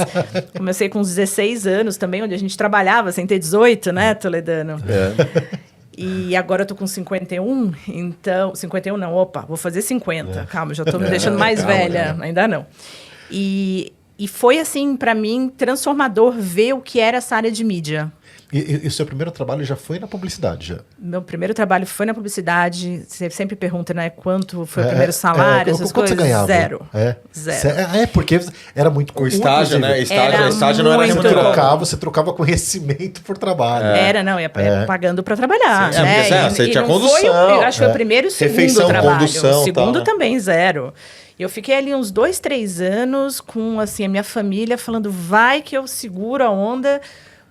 comecei com uns 16 anos também, onde a gente trabalhava sem ter 18, né, Toledano? E agora eu tô com 51, então... 51 não, opa, vou fazer 50. Calma, já tô me deixando mais velha. Ainda não. E foi, assim, para mim, transformador ver o que era essa área de mídia. E o seu primeiro trabalho já foi na publicidade? Já? Meu primeiro trabalho foi na publicidade. Você sempre pergunta, né? Quanto foi o primeiro salário, essas quanto coisas. você ganhava? Zero. Zero. Porque era muito comum. O estágio, né? Era Estágio não era muito remunerado. Você trocava conhecimento por trabalho. Ia pagando para trabalhar. Sim. Né? Porque, você tinha não condução. eu acho que foi o primeiro e o segundo Refeição, trabalho. condução, O segundo tal, né? também, zero. Eu fiquei ali uns 2, 3 anos com assim, a minha família falando, vai que eu seguro a onda.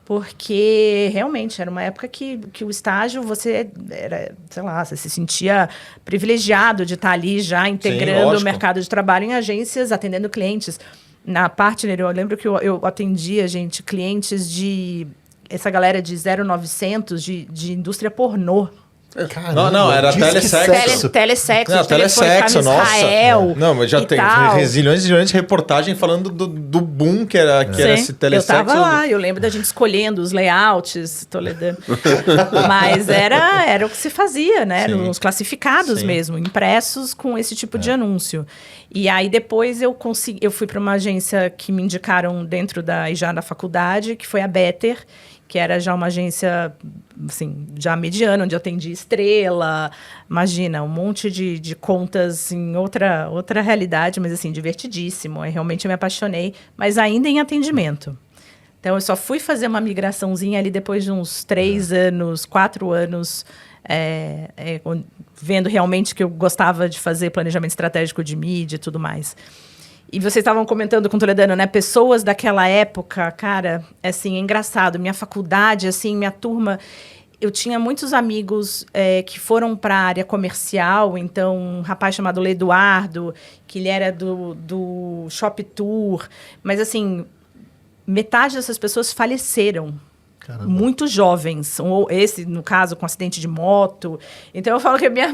Porque realmente era uma época que o estágio você era, sei lá, você se sentia privilegiado de estar ali já integrando o mercado de trabalho em agências, atendendo clientes. Na Partner, eu lembro que eu atendia, gente, clientes essa galera de 0900 de indústria pornô. Caramba, Não, era telesexo. Telesexo, Não, telesexo, nossa. Israel. Não, mas já tem zilhões e zilhões de reportagem falando do boom que era esse telesexo. Eu tava lá, eu lembro da gente escolhendo os layouts, Toledano. Mas era o que se fazia, né? Sim. Nos classificados mesmo, impressos com esse tipo de anúncio. E aí depois eu fui para uma agência que me indicaram dentro já da faculdade, que foi a Better, que era já uma agência, assim, já mediana, onde eu atendi Estrela, imagina, um monte de contas em outra realidade, mas, assim, divertidíssimo. Eu realmente me apaixonei, mas ainda em atendimento. Então, eu só fui fazer uma migraçãozinha ali depois de uns 3 anos, 4 anos, vendo realmente que eu gostava de fazer planejamento estratégico de mídia e tudo mais. E vocês estavam comentando com o Toledano, né? Pessoas daquela época, cara, assim, é engraçado. Minha faculdade, assim, minha turma... Eu tinha muitos amigos que foram para a área comercial. Então, um rapaz chamado Eduardo, que ele era do Shop Tour. Mas, assim, metade dessas pessoas faleceram. Caramba. Muito jovens, ou esse, no caso, com acidente de moto. Então, eu falo que a minha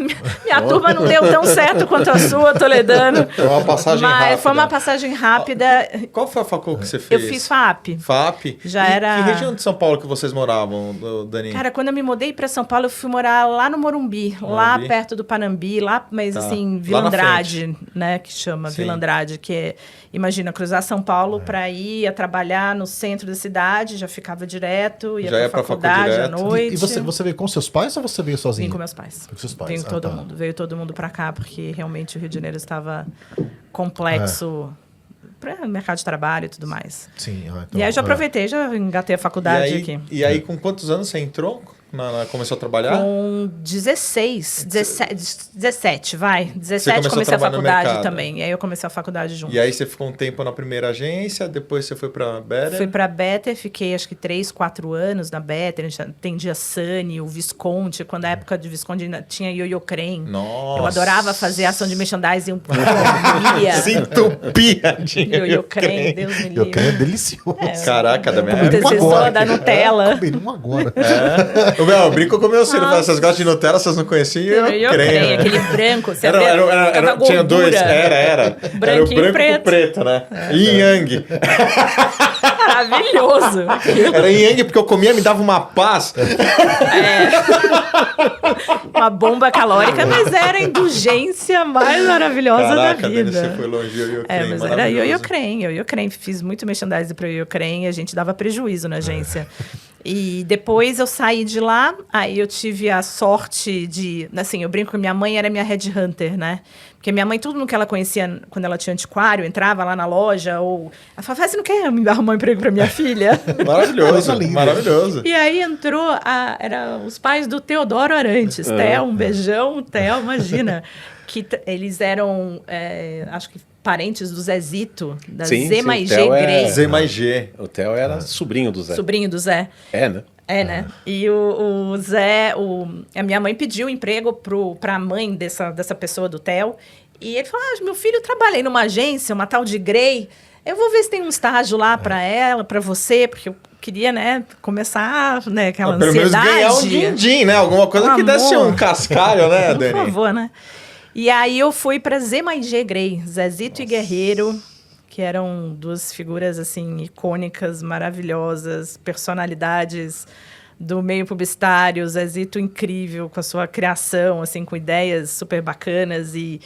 turma não deu tão certo quanto a sua, Toledano. Foi uma passagem rápida. Foi uma passagem rápida. Qual foi a faculdade que você fez? Eu fiz FAP. FAP? Era... Que região de São Paulo que vocês moravam, Dani? Cara, quando eu me mudei para São Paulo, eu fui morar lá no Morumbi, lá perto do Panambi, mas assim, Vila Andrade, né, que chama Vila Andrade, que é, imagina, cruzar São Paulo para ir a trabalhar no centro da cidade, já ficava direto. Ia pra faculdade à noite. E você veio com seus pais ou você veio sozinho? Vim com meus pais. Com seus pais. Veio todo mundo pra cá, porque realmente o Rio de Janeiro estava complexo para mercado de trabalho e tudo mais. Sim. Então, e aí eu já aproveitei, já engatei a faculdade aqui. E aí, com quantos anos você entrou? Começou a trabalhar? Com 17, vai. 17 comecei a faculdade também. E aí eu comecei a faculdade junto. E aí você ficou um tempo na primeira agência, depois você foi pra Better? Fui pra Better, fiquei acho que 3, 4 anos na Better. A gente atendia Sunny, o Visconti. Quando a época de Visconti ainda tinha Yo-Yo Crane. Nossa! Eu adorava fazer ação de merchandising. Se entupia de Yo-Yo Crane, Deus me livre. Yo-Yo Crane é delicioso. Caraca, da minha antecessor da Nutella. Comi agora. Eu brinco com meus filhos, vocês gostam de Nutella, vocês não conheciam? Eu creio, aquele branco. Você tinha dois, era o branco e o preto, né? Yin Yang. Maravilhoso. Era Yin Yang porque eu comia, me dava uma paz. Uma bomba calórica, mas era a indulgência mais maravilhosa da vida. Você foi longe, Yo-Yo Crane, mas era Yo-Yo Crane. Fiz muito merchandising para Yo-Yo Crane e a gente dava prejuízo na agência. E depois eu saí de lá, aí eu tive a sorte de... Assim, eu brinco que minha mãe era minha headhunter, né? Porque minha mãe, tudo no que ela conhecia quando ela tinha antiquário, entrava lá na loja, ou... Ela falava, você não quer me arrumar um emprego para minha filha? Maravilhoso. E aí entrou, eram os pais do Teodoro Arantes. Theo, um beijão, Theo, imagina. Que eles eram, acho que, parentes do Zezito, da Z mais G Grey. Z mais G. O Theo era sobrinho do Zé. Sobrinho do Zé. Né? Né? E o Zé... a minha mãe pediu emprego pra mãe dessa pessoa do Theo. E ele falou, meu filho, eu trabalhei numa agência, uma tal de Grey, eu vou ver se tem um estágio lá para ela, para você, porque eu queria, né, começar, né, aquela Pelo menos ansiedade. ganhar um din-din, né? Alguma coisa que desse um cascalho, né, Dani? Por favor, né? E aí eu fui para Z mais G Grey, Zezito e Guerreiro, que eram duas figuras, assim, icônicas, maravilhosas, personalidades do meio publicitário, Zezito incrível com a sua criação, assim, com ideias super bacanas e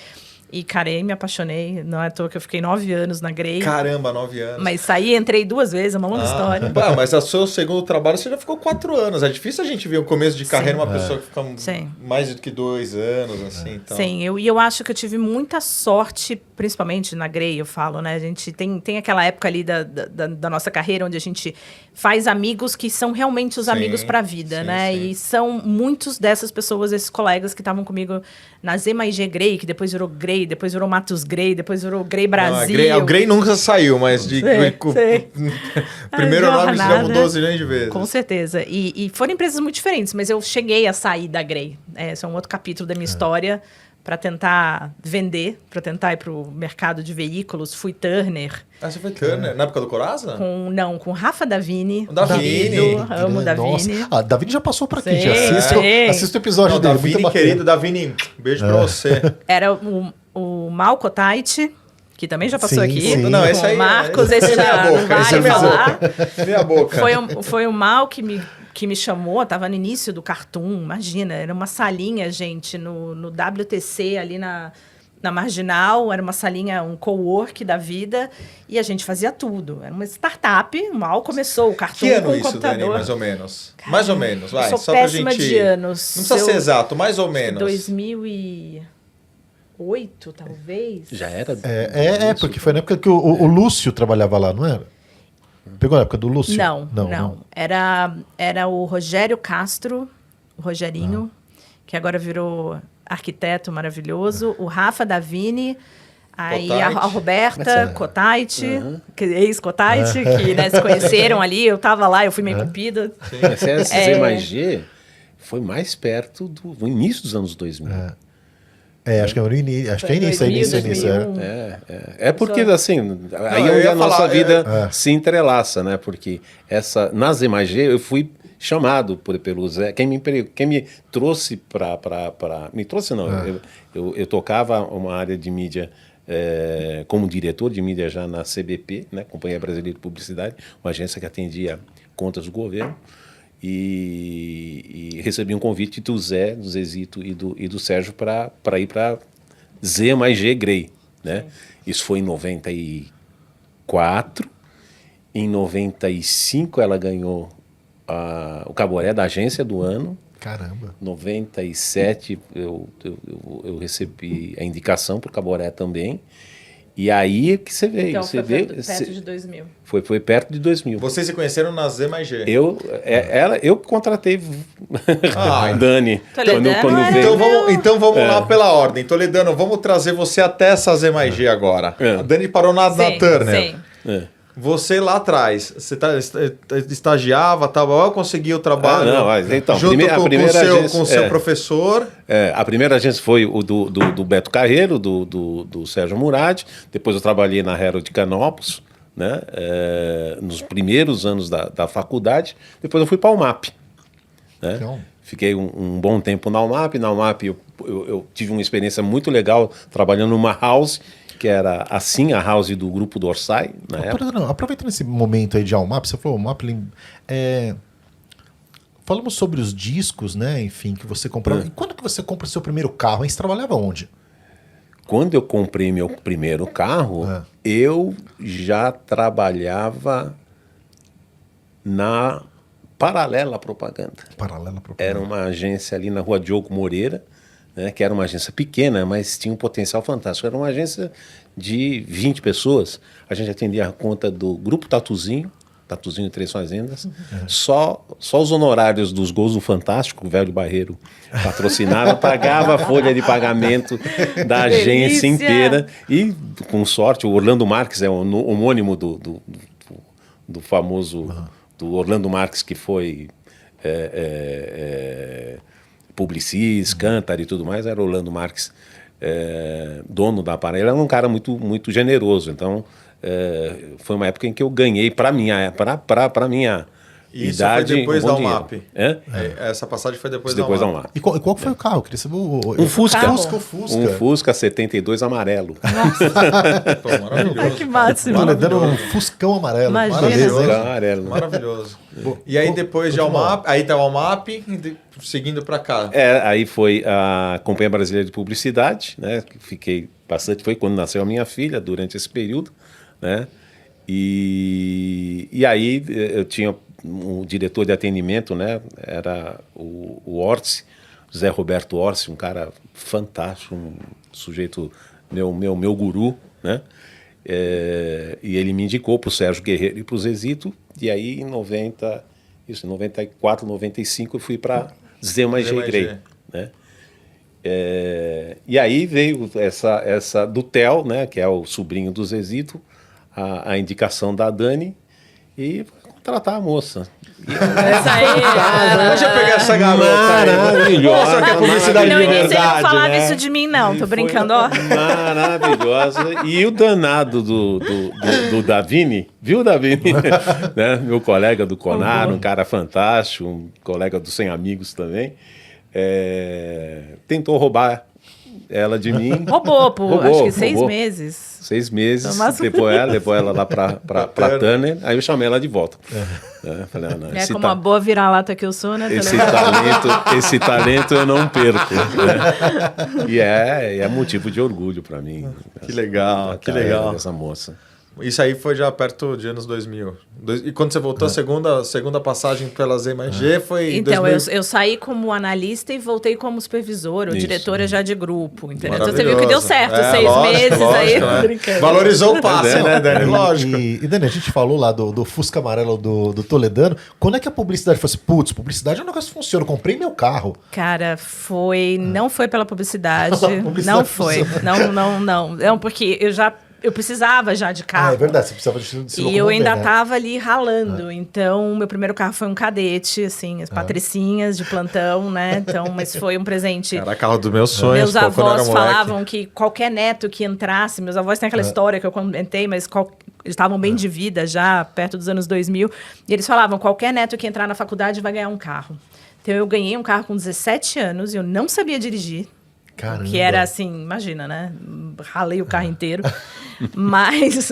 cara, aí me apaixonei. Não é à toa que eu fiquei 9 anos na Grey. Caramba, 9 anos. Mas saí, entrei 2 vezes, é uma longa história. Mas o seu segundo trabalho você já ficou 4 anos. É difícil a gente ver o começo de carreira uma pessoa que fica mais do que 2 anos, assim. Então. Sim, eu acho que eu tive muita sorte, principalmente na Grey, eu falo, né? A gente tem aquela época ali da nossa carreira onde a gente faz amigos que são realmente os amigos para a vida, né? Sim. E são muitos dessas pessoas, esses colegas que estavam comigo na Z mais G Grey, que depois virou Grey, depois virou Matos Grey, depois virou Grey Brasil. O Grey nunca saiu, mas primeiro nome já mudou 12 milhões de vezes. Com certeza. E foram empresas muito diferentes, mas eu cheguei a sair da Grey. Esse é um outro capítulo da minha história para tentar vender, para tentar ir para o mercado de veículos. Fui Turner. Você foi Turner? Na época do Coraza? Com Rafa Davini. O Davini. Amo o Davini. Davini já passou por aqui. Sim, assista o episódio dele. Davini, muito querido. Davini, beijo pra você. Era o Mal Kotait, que também já passou aqui. Sim. Não, esse aí... Marcos, esse já não vale falar. Minha boca. Foi o Mal que me chamou, estava no início do Cartoon, imagina, era uma salinha, gente, no WTC, ali na Marginal, era uma salinha, um co-work da vida, e a gente fazia tudo. Era uma startup, mal começou o Cartoon que ano com o isso, computador. Dani, mais ou menos? Caramba, mais ou menos, vai. Eu sou péssima de anos. Não precisa ser exato, mais ou menos. 2008, talvez. Já era? Porque foi na época que o Lúcio trabalhava lá, não era? Pegou na época do Lúcio? Não. Era o Rogério Castro, o Rogerinho, que agora virou arquiteto maravilhoso, o Rafa Davini, aí a Roberta Kotait, ex-Kotait, que se conheceram ali, eu estava lá, eu fui meio cupida. Essa Z mais G foi mais perto do início dos anos 2000. Acho que é início. É porque, assim, aí é onde a nossa vida se entrelaça, né? Porque na Z mais G eu fui chamado pelo Zé. Quem me trouxe para... Me trouxe, não. Eu tocava uma área de mídia como diretor de mídia já na CBP, né? Companhia Brasileira de Publicidade, uma agência que atendia contas do governo. E recebi um convite do Zé, do Zezito e do Sérgio para ir para Z mais G Grey, né? Isso foi em 94. Em 95 ela ganhou o Caboré da agência do ano. Caramba. 97 eu recebi a indicação para o Caboré também. E aí que você veio. Então você foi veio, perto de 2000. Foi perto de 2000. Vocês se conheceram na Z mais G. Eu contratei Dani. Quando veio. Então vamos lá pela ordem. Toledano, vamos trazer você até essa Z mais G agora. A Dani parou na Turner. Sim. Você lá atrás, você estagiava, eu consegui o trabalho então, junto com o seu professor. A primeira agência foi o do Beto Carreiro, do Sérgio Murad. Depois eu trabalhei na Herald Canopus, né? Nos primeiros anos da faculdade. Depois eu fui para a UMAP. Né? Então. Fiquei um bom tempo na UMAP. Na UMAP eu tive uma experiência muito legal trabalhando numa house, que era assim a house do grupo do Orsay, na época. Aproveitando esse momento aí de UMAP, você falou UMAP, falamos sobre os discos, né, enfim, que você comprava. E quando que você compra seu primeiro carro? Aí você trabalhava onde? Quando eu comprei meu primeiro carro, eu já trabalhava na Paralela Propaganda. Era uma agência ali na Rua Diogo Moreira, né, que era uma agência pequena, mas tinha um potencial fantástico. Era uma agência de 20 pessoas. A gente atendia a conta do Grupo Tatuzinho e Três Fazendas. Só os honorários dos gols do Fantástico, o Velho Barreiro patrocinava, pagava a folha de pagamento da agência inteira. E, com sorte, o Orlando Marques é o homônimo do famoso... do Orlando Marques, que foi... Publicis, Cantar e tudo mais, era Orlando Marques dono da Aparelho, era um cara muito, muito generoso. Então, foi uma época em que eu ganhei para minha Isso idade. foi depois um da bom UMAP. dinheiro. Essa passagem foi depois Depois da da UMAP. UMAP. E qual que foi o carro? Eu queria saber Um Fusca. Fusca. Um Fusca 72 amarelo. Pô, maravilhoso. Ai, que máximo. Toledano um Fuscão amarelo. Imagina. Maravilhoso. Fusca amarelo. Maravilhoso. E aí depois de UMAP, aí tá o UMAP, seguindo para cá. Aí foi a Companhia Brasileira de Publicidade, né? Que fiquei bastante, foi quando nasceu a minha filha, durante esse período, né? E aí eu tinha um diretor de atendimento, né? Era o Orsi, José Roberto Orsi, um cara fantástico, um sujeito, meu guru, né? E ele me indicou para o Sérgio Guerreiro e para o Zezito, e aí em 94, 95 eu fui para Zema e Grey, né? E aí veio essa do Theo, né? Que é o sobrinho do Zezito, a indicação da Dani, e contratar a moça. Essa aí. Deixa eu pegar essa garota aí. Maravilhosa. Mostra que é publicidade No de início ele não verdade, falava né? isso de mim, não. Tô brincando, ó. Maravilhosa. E o danado do Davini, viu, Davini? Né? Meu colega do Conar, um cara fantástico, um colega do Sem Amigos também. Tentou roubar ela de mim. Roubou por acho que 6 roubou. meses. 6 meses, Mas- levou ela lá pra Turner, aí eu chamei ela de volta. Falei, não, Como uma boa vira-lata que eu sou, né? esse talento eu não perco. Né? E é motivo de orgulho para mim. Que legal, que legal. Essa moça. Isso aí foi já perto de anos 2000. E quando você voltou, a segunda passagem pela ZMG foi em Então, 2000. eu saí como analista e voltei como supervisora, ou Isso. diretora já de grupo, entendeu? Então você viu que Maravilhoso. deu certo, 6 lógico, meses aí. né? Brincando. Valorizou o passe, né, Dani? Lógico. E Dani, a gente falou lá do Fusca amarelo do Toledano. Quando é que a publicidade falou assim, putz, publicidade é um negócio que funciona, eu comprei meu carro. Cara, não foi pela publicidade. Publicidade Não foi. funciona. Não, porque eu precisava já de carro. É verdade, você precisava de se E eu locomover, ainda né? tava ali ralando. Então, meu primeiro carro foi um Cadete, assim, as patricinhas de plantão, né? Então, mas foi um presente. Era carro dos meus sonhos, Meus pô, quando eu era avós moleque. falavam que qualquer neto que entrasse, meus avós têm aquela história que eu comentei, mas eles estavam bem de vida já, perto dos anos 2000, e eles falavam, qualquer neto que entrar na faculdade vai ganhar um carro. Então, eu ganhei um carro com 17 anos, e eu não sabia dirigir. Caramba. Que era assim, imagina, né? Ralei o carro inteiro. mas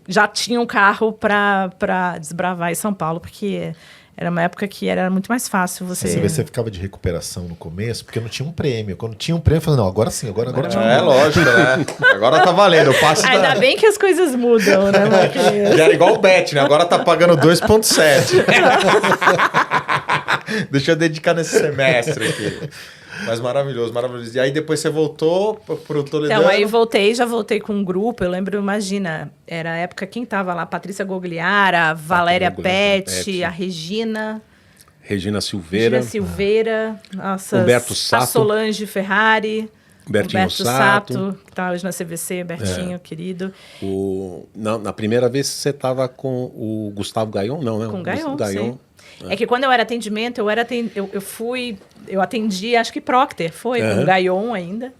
já tinha um carro para desbravar em São Paulo, porque era uma época que era muito mais fácil Você ficava de recuperação no começo, porque não tinha um prêmio. Quando tinha um prêmio, eu falei, não, agora sim, agora tinha um É, lógico, né? Agora tá valendo. O passe Ainda bem que as coisas mudam, né, Marquinhos? Já era igual o Bet, né? Agora tá pagando 2,7. Deixa eu dedicar nesse semestre aqui. Mas maravilhoso, maravilhoso. E aí depois você voltou pro Toledano. Então, aí já voltei com um grupo. Eu lembro, imagina, era a época, quem tava lá? Patrícia Gogliara, Valéria Pet, a Regina Silveira. nossa, Humberto a Sato. Solange Ferrari. Bertinho Humberto Sato, que tá hoje na CVC, Bertinho, querido. Na primeira vez você estava com o Gustavo Gayon? Não, né? Com o Gustavo Gayon, sim. É que quando eu era atendimento, eu atendi, acho que Procter, com o Gayon ainda,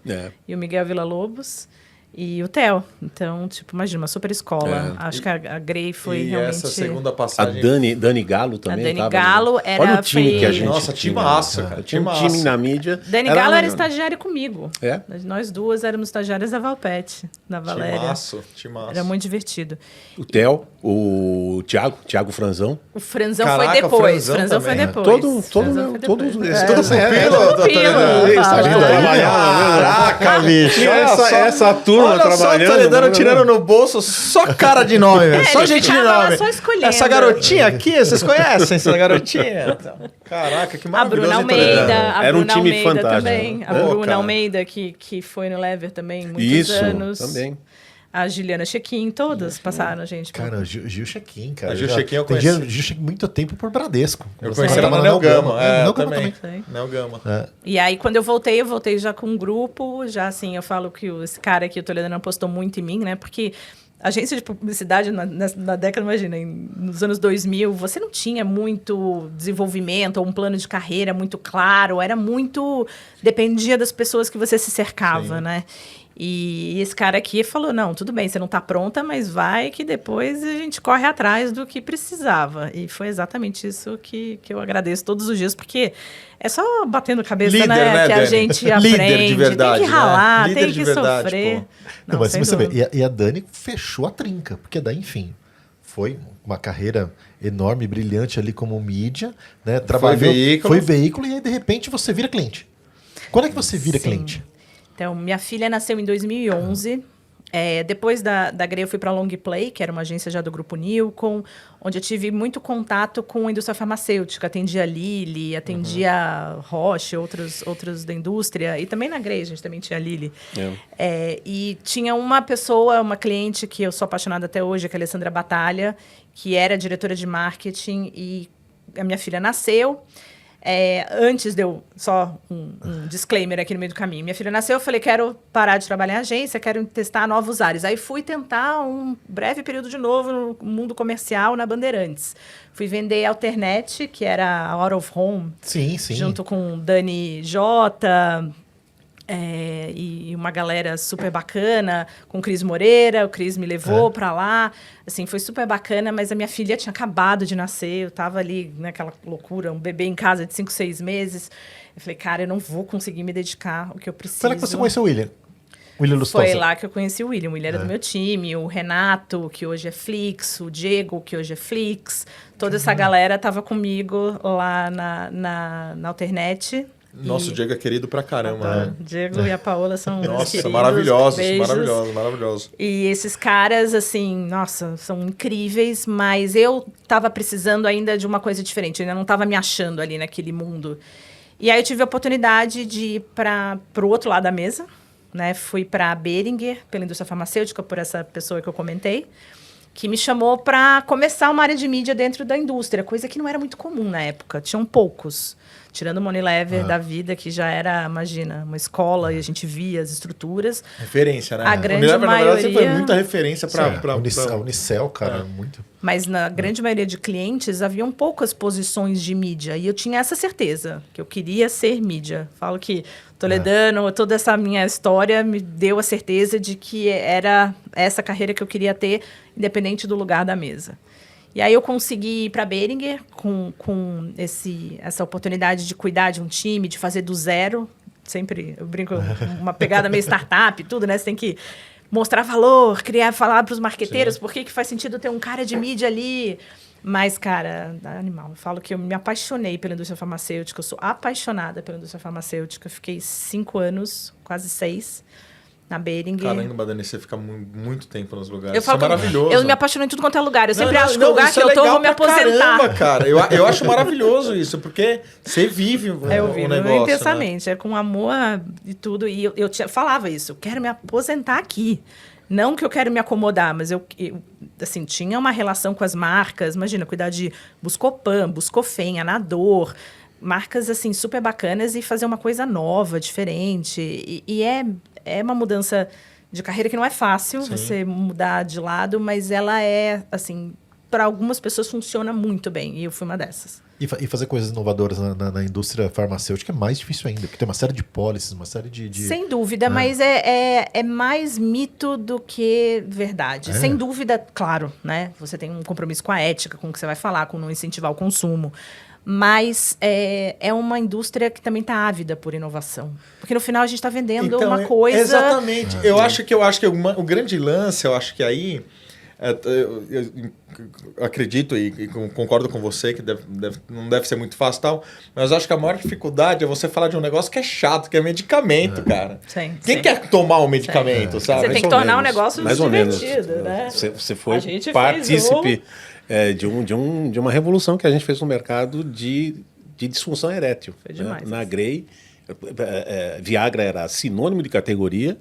e o Miguel Villa-Lobos, e o Theo. Então, tipo, imagina, uma super escola. Acho que a Grey foi realmente... essa segunda A passagem... Dani Galo também. A Dani tava Galo ali. era- Olha o time foi- que a gente Nossa, tinha. timaço, cara, Tinha um timaço. time na mídia. Dani Galo era estagiária comigo. É? Nós duas éramos estagiárias da Valpete, da Valéria. Timaço. Era muito divertido. O Theo, o Thiago Franzão. O Franzão Caraca, foi depois. Franzão Franzão foi também. depois. Todos Tudo pupilo. Caraca, bicho. essa turma Olha só o trabalhando. Toledano tirando no bolso só cara de nome, velho. Só ele gente de ficava lá nome. só escolhendo. Essa garotinha aqui, vocês conhecem essa garotinha? Caraca, que A maravilhoso. Bruna hein, Toledano? Almeida, a Era um Bruna time Almeida fantástico. também. A Pô, Bruna cara. Almeida, que foi no Lever também muitos Isso, anos. também. A Juliana Chequim, todas passaram, gente. Cara, o Gil Chequim, cara. A Gil Já Chequim eu atendia conheci. Gil Chequim muito tempo por Bradesco. Eu Você conheci ela trabalhava na Neo Gama. É, Neo Gama também. também. Neo Gama. E aí, quando eu voltei já com um grupo, já assim, eu falo que esse cara aqui, o Toledano, apostou muito em mim, né? Porque agência de publicidade na década, imagina, nos anos 2000, você não tinha muito desenvolvimento ou um plano de carreira muito claro, era muito... dependia das pessoas que você se cercava, né? E esse cara aqui falou, não, tudo bem, você não está pronta, mas vai que depois a gente corre atrás do que precisava. E foi exatamente isso que eu agradeço todos os dias, porque é só batendo cabeça, Líder, né, que a Dani? gente Líder aprende, de verdade, tem que ralar, né? Líder tem de que verdade, sofrer. pô. Não, mas sem você vê, dúvida. e a Dani fechou a trinca, porque daí, enfim, foi uma carreira enorme, brilhante ali como mídia, né? veículo. Foi veículo e aí, de repente, você vira cliente. Quando é que você vira Sim. cliente? Então, minha filha nasceu em 2011. Depois da Grey, eu fui para a Long Play, que era uma agência já do Grupo Nilcon, onde eu tive muito contato com a indústria farmacêutica. Atendia a Lilly, atendia a Roche, outros da indústria. E também na Grey, a gente também tinha a Lilly. E tinha uma pessoa, uma cliente que eu sou apaixonada até hoje, que é a Alessandra Batalha, que era diretora de marketing. E a minha filha nasceu. Antes de eu... Só um disclaimer aqui no meio do caminho. Minha filha nasceu, eu falei, quero parar de trabalhar em agência, quero testar novos ares. Aí fui tentar um breve período de novo no mundo comercial na Bandeirantes. Fui vender a Alternet, que era a Out of Home. Sim, sim. Junto com Dani Jota... e uma galera super bacana, com o Cris Moreira. O Cris me levou para lá. Assim, foi super bacana, mas a minha filha tinha acabado de nascer. Eu estava ali naquela loucura, um bebê em casa de 5, 6 meses. Eu falei, cara, eu não vou conseguir me dedicar ao que eu preciso. Será que você conheceu o William? William Lustosa? Foi lá que eu conheci o William. O William era do meu time. O Renato, que hoje é Flix. O Diego, que hoje é Flix. Toda essa galera estava comigo lá na Alternet. Nosso Diego é querido pra caramba, né? O Diego e a Paola são meus Nossa, queridos. maravilhosos, Beijos. maravilhosos. E esses caras, assim, nossa, são incríveis, mas eu tava precisando ainda de uma coisa diferente, eu ainda não tava me achando ali naquele mundo. E aí eu tive a oportunidade de ir para o outro lado da mesa, né? Fui para a Boehringer, pela indústria farmacêutica, por essa pessoa que eu comentei, que me chamou para começar uma área de mídia dentro da indústria, coisa que não era muito comum na época, tinham poucos. Tirando o Unilever da vida, que já era, imagina, uma escola e a gente via as estruturas. Referência, né? A grande Unilever, na verdade, sempre maioria... foi muita referência pra... A Unicel, cara, muito... Mas na grande maioria de clientes, haviam poucas posições de mídia. E eu tinha essa certeza, que eu queria ser mídia. Falo que Toledano, toda essa minha história me deu a certeza de que era essa carreira que eu queria ter, independente do lugar da mesa. E aí eu consegui ir para a Boehringer com essa oportunidade de cuidar de um time, de fazer do zero. Sempre, eu brinco, uma pegada meio startup e tudo, né? Você tem que mostrar valor, falar para os marqueteiros por que faz sentido ter um cara de mídia ali. Mas, cara, animal. Eu falo que eu me apaixonei pela indústria farmacêutica. Eu sou apaixonada pela indústria farmacêutica. Eu fiquei 5 anos, quase 6, na Boehringer. Caramba, Dani, você fica muito tempo nos lugares. Eu falo Isso é maravilhoso. Eu me apaixono em tudo quanto é lugar. Eu sempre acho que o lugar que eu tô, eu vou me aposentar. Caramba, cara. Eu acho maravilhoso isso, porque você vive o vivo negócio, intensamente, né? com amor e tudo. E eu falava isso, eu quero me aposentar aqui. Não que eu quero me acomodar, mas eu assim, tinha uma relação com as marcas. Imagina, cuidar de Buscopan, Buscofem, Anador, marcas assim super bacanas e fazer uma coisa nova, diferente. E é uma mudança de carreira que não é fácil, você mudar de lado, mas ela é, assim, para algumas pessoas funciona muito bem. E eu fui uma dessas. E fazer coisas inovadoras na indústria farmacêutica é mais difícil ainda, porque tem uma série de policies, uma série de... Sem dúvida, mas é mais mito do que verdade. Sem dúvida, claro, né? Você tem um compromisso com a ética, com o que você vai falar, com não incentivar o consumo. Mas é uma indústria que também está ávida por inovação. Porque no final a gente está vendendo uma coisa... Exatamente. Eu acho que o grande lance, eu acho que aí... Eu acredito e concordo com você que não deve ser muito fácil e tal, mas eu acho que a maior dificuldade é você falar de um negócio que é chato, que é medicamento, cara. Sim, Quem quer tomar um medicamento, sabe? Você tem que tornar o negócio mais ou menos. divertido, né? Você foi partícipe de uma revolução que a gente fez no mercado de disfunção erétil. Foi demais. Na Grey, Viagra era sinônimo de categoria.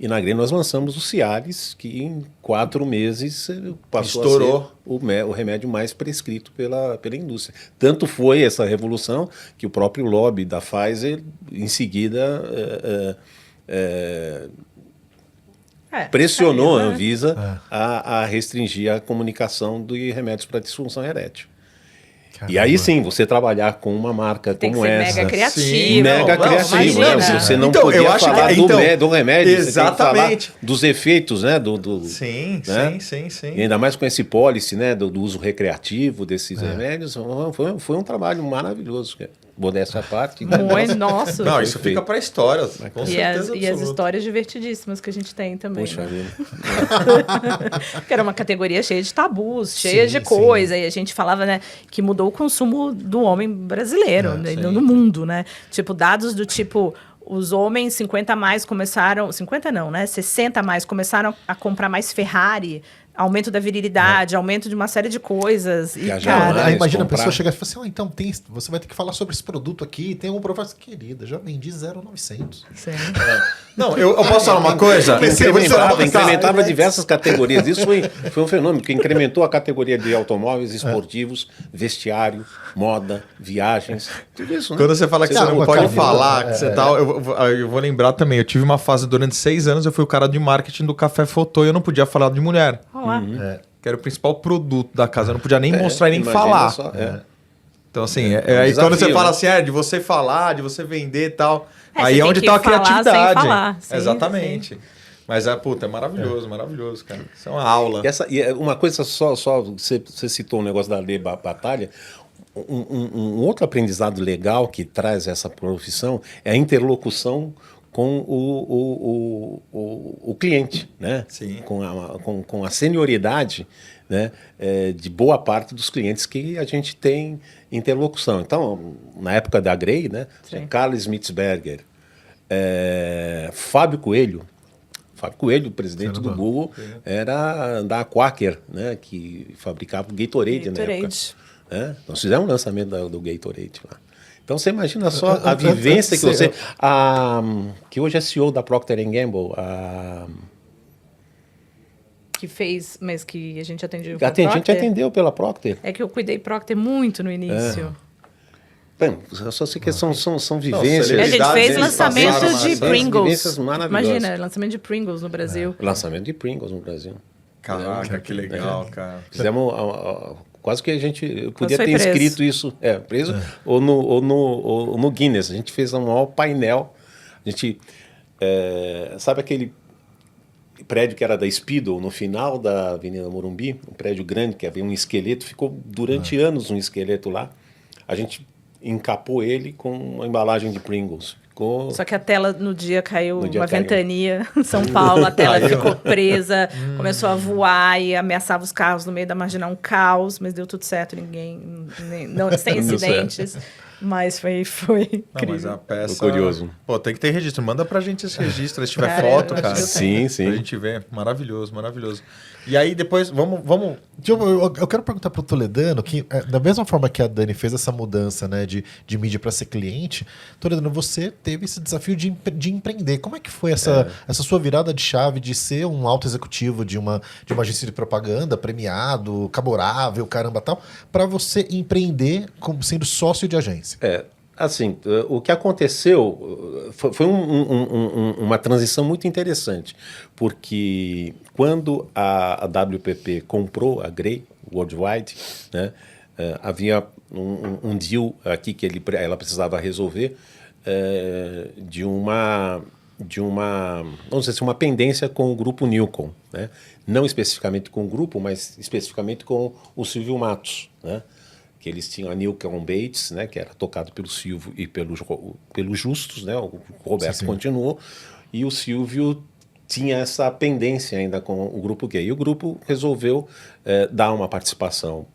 E na Grey nós lançamos o Cialis, que em 4 meses passou Estourou. a ser o remédio mais prescrito pela indústria. Tanto foi essa revolução que o próprio lobby da Pfizer, em seguida, pressionou a né? Anvisa a restringir a comunicação de remédios para disfunção erétil. E aí sim, você trabalhar com uma marca Tem como que ser essa. mega criativo. Sim, Mega não, criativo, imagina. né? Você não Então, podia eu acho falar que- do, então, do remédio, exatamente. você tem que falar dos efeitos, né? Sim, né? sim. E ainda mais com esse policy, né? Do uso recreativo desses remédios. Foi um trabalho maravilhoso. Modéstia à parte. Muito, nossa. Não, isso Perfeito. fica pra história, com E as, certeza e as absoluta. histórias divertidíssimas que a gente tem também. Poxa né? vida. Que era uma categoria cheia de tabus, cheia de coisa. E a gente falava, né, que mudou o consumo do homem brasileiro, né, no mundo, né? Tipo, dados do tipo, os homens 50 a mais começaram... 50 não, né? 60 a mais começaram a comprar mais Ferrari, aumento da virilidade, aumento de uma série de coisas. E, Viajar cara, mais. Aí imagina comprar. a pessoa chegar e falar assim, então você vai ter que falar sobre esse produto aqui, tem um professor, querida, já vendi 0,900. sim. Não, eu posso falar uma coisa? Incrementava diversas categorias. Isso foi um fenômeno que incrementou a categoria de automóveis esportivos, vestiário, moda, viagens, tudo isso, né? Quando você fala que você sabe, não pode cara, falar, que você tal, eu vou lembrar também, eu tive uma fase durante 6 anos, eu fui o cara de marketing do Café Fotô e eu não podia falar de mulher. Olá. Que era o principal produto da casa, eu não podia nem mostrar e nem Imagina falar. só, Então, assim, um aí quando você desafio, fala né? assim, de você falar, de você vender e tal, É, aí você é tem onde que tá a falar sem criatividade. falar. Sim, Exatamente. Mas, puta, é maravilhoso, maravilhoso, cara. Isso é uma aula. E uma coisa só você citou o negócio da lei batalha. Um outro aprendizado legal que traz essa profissão é a interlocução com o cliente, né? Sim. Com a senioridade, né? De boa parte dos clientes que a gente tem interlocução. Então, na época da Grey, né? Carl Smitsberger, Fábio Coelho, o presidente do Google, era da Quaker, né? Que fabricava o Gatorade na época. Nós fizemos o lançamento do Gatorade lá. Então você imagina só a vivência que você... que hoje é CEO da Procter & Gamble. Que fez, mas que a gente atendeu. A gente atendeu pela Procter. É que eu cuidei Procter muito no início. Bem, eu só sei que são vivências. A gente fez Eles lançamento passaram de nas Pringles. vivências maravilhosas. Imagina, lançamento de Pringles no Brasil. Lançamento de Pringles no Brasil. Caraca, que legal, cara. Fizemos quase que eu podia foi ter preso. escrito isso, preso, ou no Guinness. A gente fez um maior painel. A gente, sabe aquele prédio que era da Speedo, no final da Avenida Morumbi, um prédio grande que havia um esqueleto, ficou durante anos um esqueleto lá. A gente encapou ele com uma embalagem de Pringles. Só que a tela no dia caiu No dia uma caiu. ventania em São Paulo, a tela ficou presa, começou a voar e ameaçava os carros no meio da marginal, um caos, mas deu tudo certo, sem incidentes. Mas foi incrível. Não, mas a peça... Tô curioso. Pô, tem que ter registro. Manda pra gente esse registro, se tiver Cara, foto, eu acho cara. que eu Sim, sim. Pra gente ver. Maravilhoso, maravilhoso. E aí depois, vamos... Eu quero perguntar pro Toledano que, da mesma forma que a Dani fez essa mudança, né, de mídia para ser cliente, Toledano, você teve esse desafio de empreender. Como é que foi essa sua virada de chave de ser um alto executivo de uma agência de propaganda, premiado, caborável, caramba tal, para você empreender como sendo sócio de agência? Assim, o que aconteceu foi uma transição muito interessante, porque quando a WPP comprou a Grey Worldwide, né, havia um deal aqui que ela precisava resolver de uma vamos dizer assim, uma pendência com o grupo Newcom, né? Não especificamente com o grupo, mas especificamente com o Silvio Matos, né? Que eles tinham a Newcom Bates, né, que era tocado pelo Silvio e pelo Justus, né, o Roberto continuou, e o Silvio tinha essa pendência ainda com o grupo gay. E o grupo resolveu dar uma participação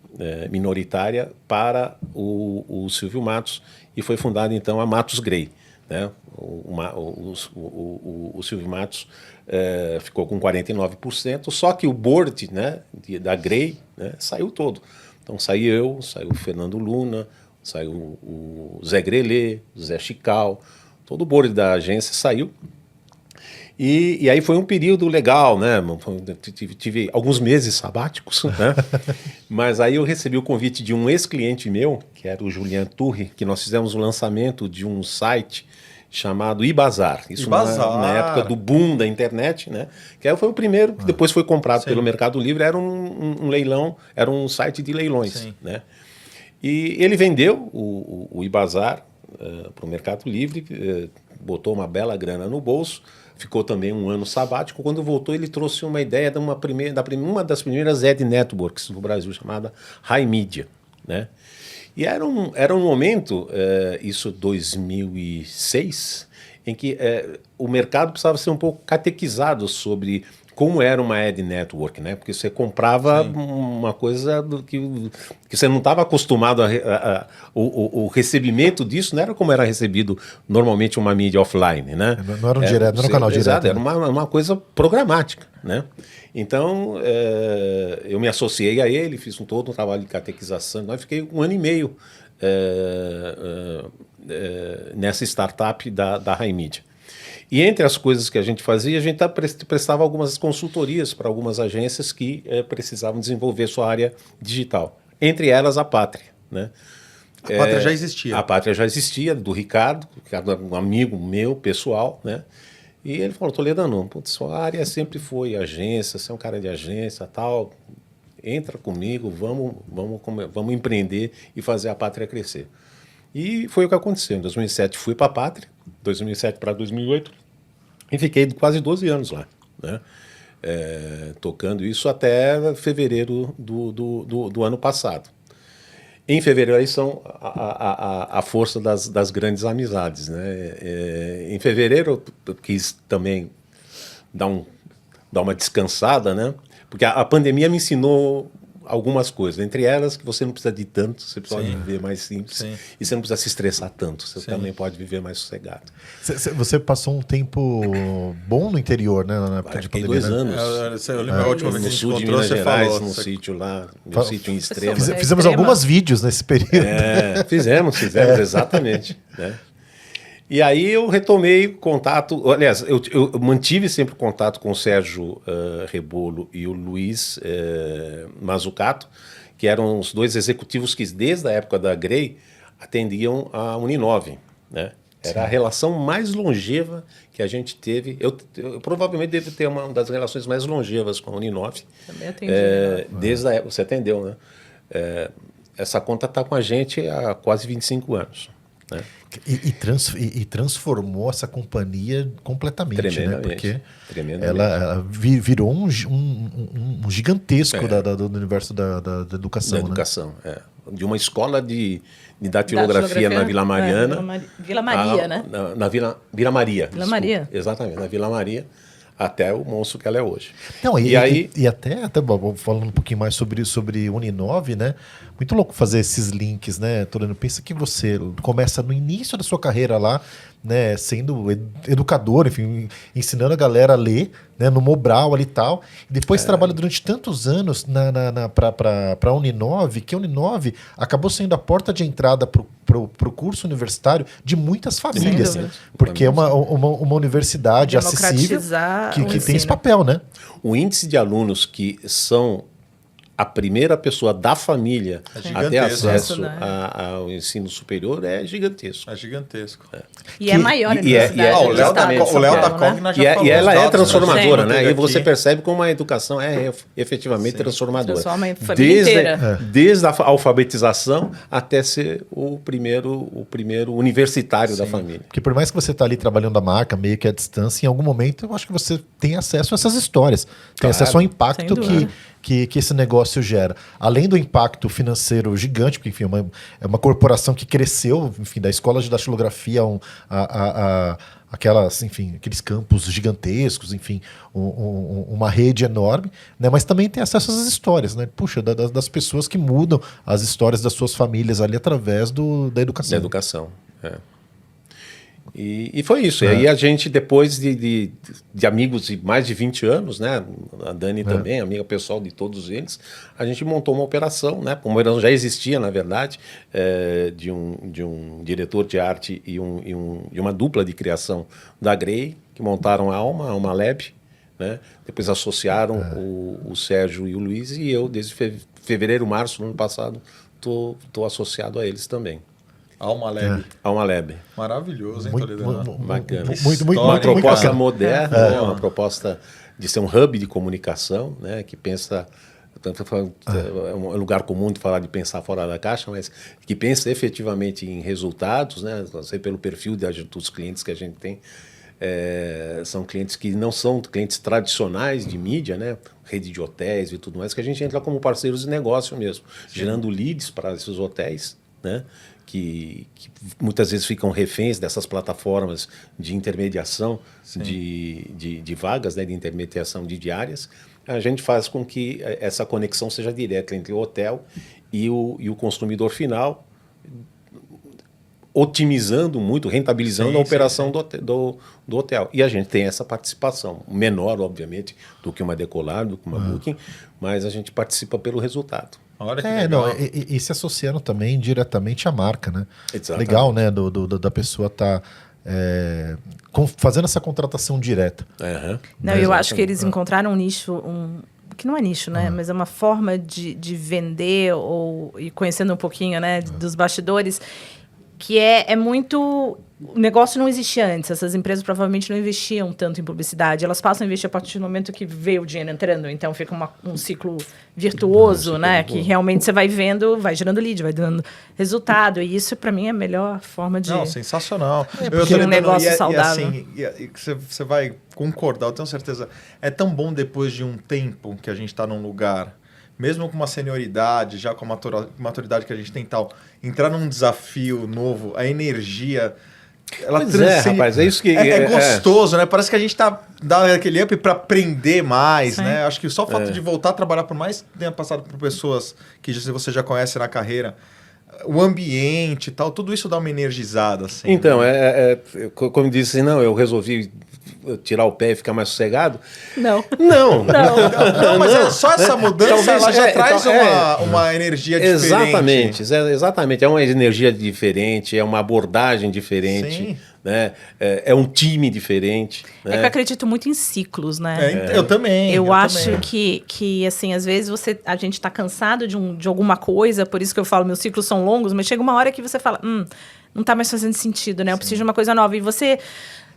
minoritária para o Silvio Matos, e foi fundada então a Matos Grey, né? O Silvio Matos ficou com 49%, só que o board, né, da Grey, né, saiu todo. Então saiu o Fernando Luna, saiu o Zé Grelê, o Zé Chical, todo o board da agência saiu. E aí foi um período legal, né? Tive alguns meses sabáticos, né? Mas aí eu recebi o convite de um ex-cliente meu, que era o Julian Turri, que nós fizemos o lançamento de um site chamado Ibazar. Isso Ibazar. na época do boom da internet, né? Que foi o primeiro, que depois foi comprado pelo Mercado Livre, era um leilão, era um site de leilões, Sim. né? E ele vendeu o Ibazar para o Mercado Livre, botou uma bela grana no bolso, ficou também um ano sabático. Quando voltou, ele trouxe uma ideia de uma das primeiras ad networks do Brasil, chamada High Media, né? E era um momento, isso 2006, em que o mercado precisava ser um pouco catequizado sobre como era uma ad network, né? Porque você comprava uma coisa que você não estava acostumado o recebimento disso não era como era recebido normalmente uma mídia offline, né? Não era direto, não era um canal exato, direto. Era uma coisa programática, né? Então, eu me associei a ele, fiz todo um trabalho de catequização. Nós fiquei 1 ano e meio nessa startup da High Media. E entre as coisas que a gente fazia, a gente prestava algumas consultorias para algumas agências que precisavam desenvolver sua área digital. Entre elas, a Pátria, né? A Pátria já existia. A Pátria já existia, do Ricardo, que era um amigo meu, pessoal, né? E ele falou, Toledano, putz, sua área sempre foi agência, você é um cara de agência, tal, entra comigo, vamos empreender e fazer a Pátria crescer. E foi o que aconteceu. Em 2007 fui para a Pátria, 2007 para 2008, e fiquei quase 12 anos lá, né? Tocando isso até fevereiro do ano passado. Em fevereiro aí são a força das grandes amizades, né? Em fevereiro eu quis também dar uma descansada, né? Porque a pandemia me ensinou algumas coisas, entre elas que você não precisa de tanto, você pode viver mais simples e você não precisa se estressar tanto, você também pode viver mais sossegado. Você passou um tempo bom no interior, né? Na época de pandemia, 2 né? anos. Eu lembro a última vez que No a gente sul de encontrou, Minas você Gerais, falou. num sítio lá, num sítio em Extrema. Fiz- Fizemos Extrema. alguns vídeos nesse período. Fizemos, exatamente. Né? E aí eu retomei contato, aliás, eu mantive sempre contato com o Sérgio Rebolo e o Luiz Mazzucato, que eram os 2 executivos que desde a época da Grey atendiam a Uninove, né? Era a relação mais longeva que a gente teve. Eu provavelmente devo ter uma das relações mais longevas com a Uninove. Também atendi. Desde a época, você atendeu, né? Essa conta está com a gente há quase 25 anos. Né? E transformou essa companhia completamente, né? Porque ela virou um gigantesco do universo da educação. Da educação, né? De uma escola de datilografia na Vila Mariana. Vila Maria, né? Na Vila Maria. Vila Maria. Exatamente, na Vila Maria, até o monstro que ela é hoje. Não, e até falando um pouquinho mais sobre Uninove, né? Muito louco fazer esses links, né, Toledano? Pensa que você começa no início da sua carreira lá, né, sendo educador, enfim, ensinando a galera a ler, né, no Mobral ali e tal. E depois trabalha durante tantos anos para a Uninove, que a Uninove acabou sendo a porta de entrada pro curso universitário de muitas famílias. Sem dúvida. Porque é uma universidade acessível que tem esse ensino. papel, né? O índice de alunos que são a primeira pessoa da família a ter acesso ao ensino superior é gigantesco. É gigantesco. E é maior a e universidade. é- O Léo da do estado de São Paulo, né? Cogna já E, falou e ela os é dados, transformadora, né? né? E você Aqui. percebe como a educação é efetivamente transformadora. Transforma a família inteira. Desde a alfabetização até ser o primeiro universitário da família. Porque por mais que você está ali trabalhando a marca meio que à distância, em algum momento eu acho que você tem acesso a essas histórias. Tem acesso ao impacto Sem dúvida. que esse negócio gera. Além do impacto financeiro gigante, porque enfim, é uma corporação que cresceu, enfim, da escola de datilografia aqueles campos gigantescos, enfim, uma rede enorme, né? Mas também tem acesso às histórias, né? Puxa, das pessoas que mudam as histórias das suas famílias ali através da educação. Da educação, E foi isso. E aí a gente, depois de amigos de mais de 20 anos, né? A Dani também, amiga pessoal de todos eles, a gente montou uma operação, né? Uma operação já existia, na verdade, de um diretor de arte e uma dupla de criação da Grey, que montaram a Alma Lab, né? Depois associaram o Sérgio e o Luiz, e eu, desde fevereiro, março do ano passado, tô associado a eles também. Alma Lab. Alma Lab. Maravilhoso, hein, Muito, Toledano? Bacana. muito Uma proposta bacana. moderna, uma proposta de ser um hub de comunicação, né, que pensa, tanto é um lugar comum de falar de pensar fora da caixa, mas que pensa efetivamente em resultados, né, não sei, pelo perfil dos clientes que a gente tem. São clientes que não são clientes tradicionais de mídia, né? Rede de hotéis e tudo mais, que a gente entra como parceiros de negócio mesmo, gerando leads para esses hotéis, né? Que muitas vezes ficam reféns dessas plataformas de intermediação de vagas, né? De intermediação de diárias. A gente faz com que essa conexão seja direta entre o hotel e o consumidor final, otimizando muito, rentabilizando a operação do hotel. E a gente tem essa participação, menor, obviamente, do que uma Decolar, do que uma Booking, mas a gente participa pelo resultado. Olha que legal. E se associando também diretamente à marca, né? Exatamente. Legal, né? Da pessoa estar fazendo essa contratação direta. Não, eu acho que eles encontraram um nicho, que não é nicho, né? Mas é uma forma de vender e conhecendo um pouquinho, né, dos bastidores, que é muito... O negócio não existia antes. Essas empresas provavelmente não investiam tanto em publicidade. Elas passam a investir a partir do momento que veio o dinheiro entrando. Então, fica um ciclo virtuoso, né? Que realmente você vai vendo, vai gerando lead, vai dando resultado. E isso, para mim, é a melhor forma de... Não, sensacional. Porque um negócio saudável. E assim, você vai concordar, eu tenho certeza. É tão bom depois de um tempo que a gente está num lugar... Mesmo com uma senioridade, já com a maturidade que a gente tem e tal, entrar num desafio novo, a energia... Ela rapaz, é isso que... É gostoso, né? Parece que a gente dá aquele up para aprender mais, né? Acho que só o fato de voltar a trabalhar, por mais que tenha passado por pessoas que você já conhece na carreira, o ambiente e tal, tudo isso dá uma energizada, assim. Então, como disse, não, eu resolvi tirar o pé e ficar mais sossegado. Não, mas só essa mudança talvez, ela já traz uma energia diferente. Exatamente. É uma energia diferente, é uma abordagem diferente. Sim. Né? É um time diferente. É que eu acredito muito em ciclos, né? Eu também. Eu acho que, assim, às vezes a gente está cansado de alguma coisa, por isso que eu falo, meus ciclos são longos, mas chega uma hora que você fala, não está mais fazendo sentido, né? Eu preciso de uma coisa nova. E você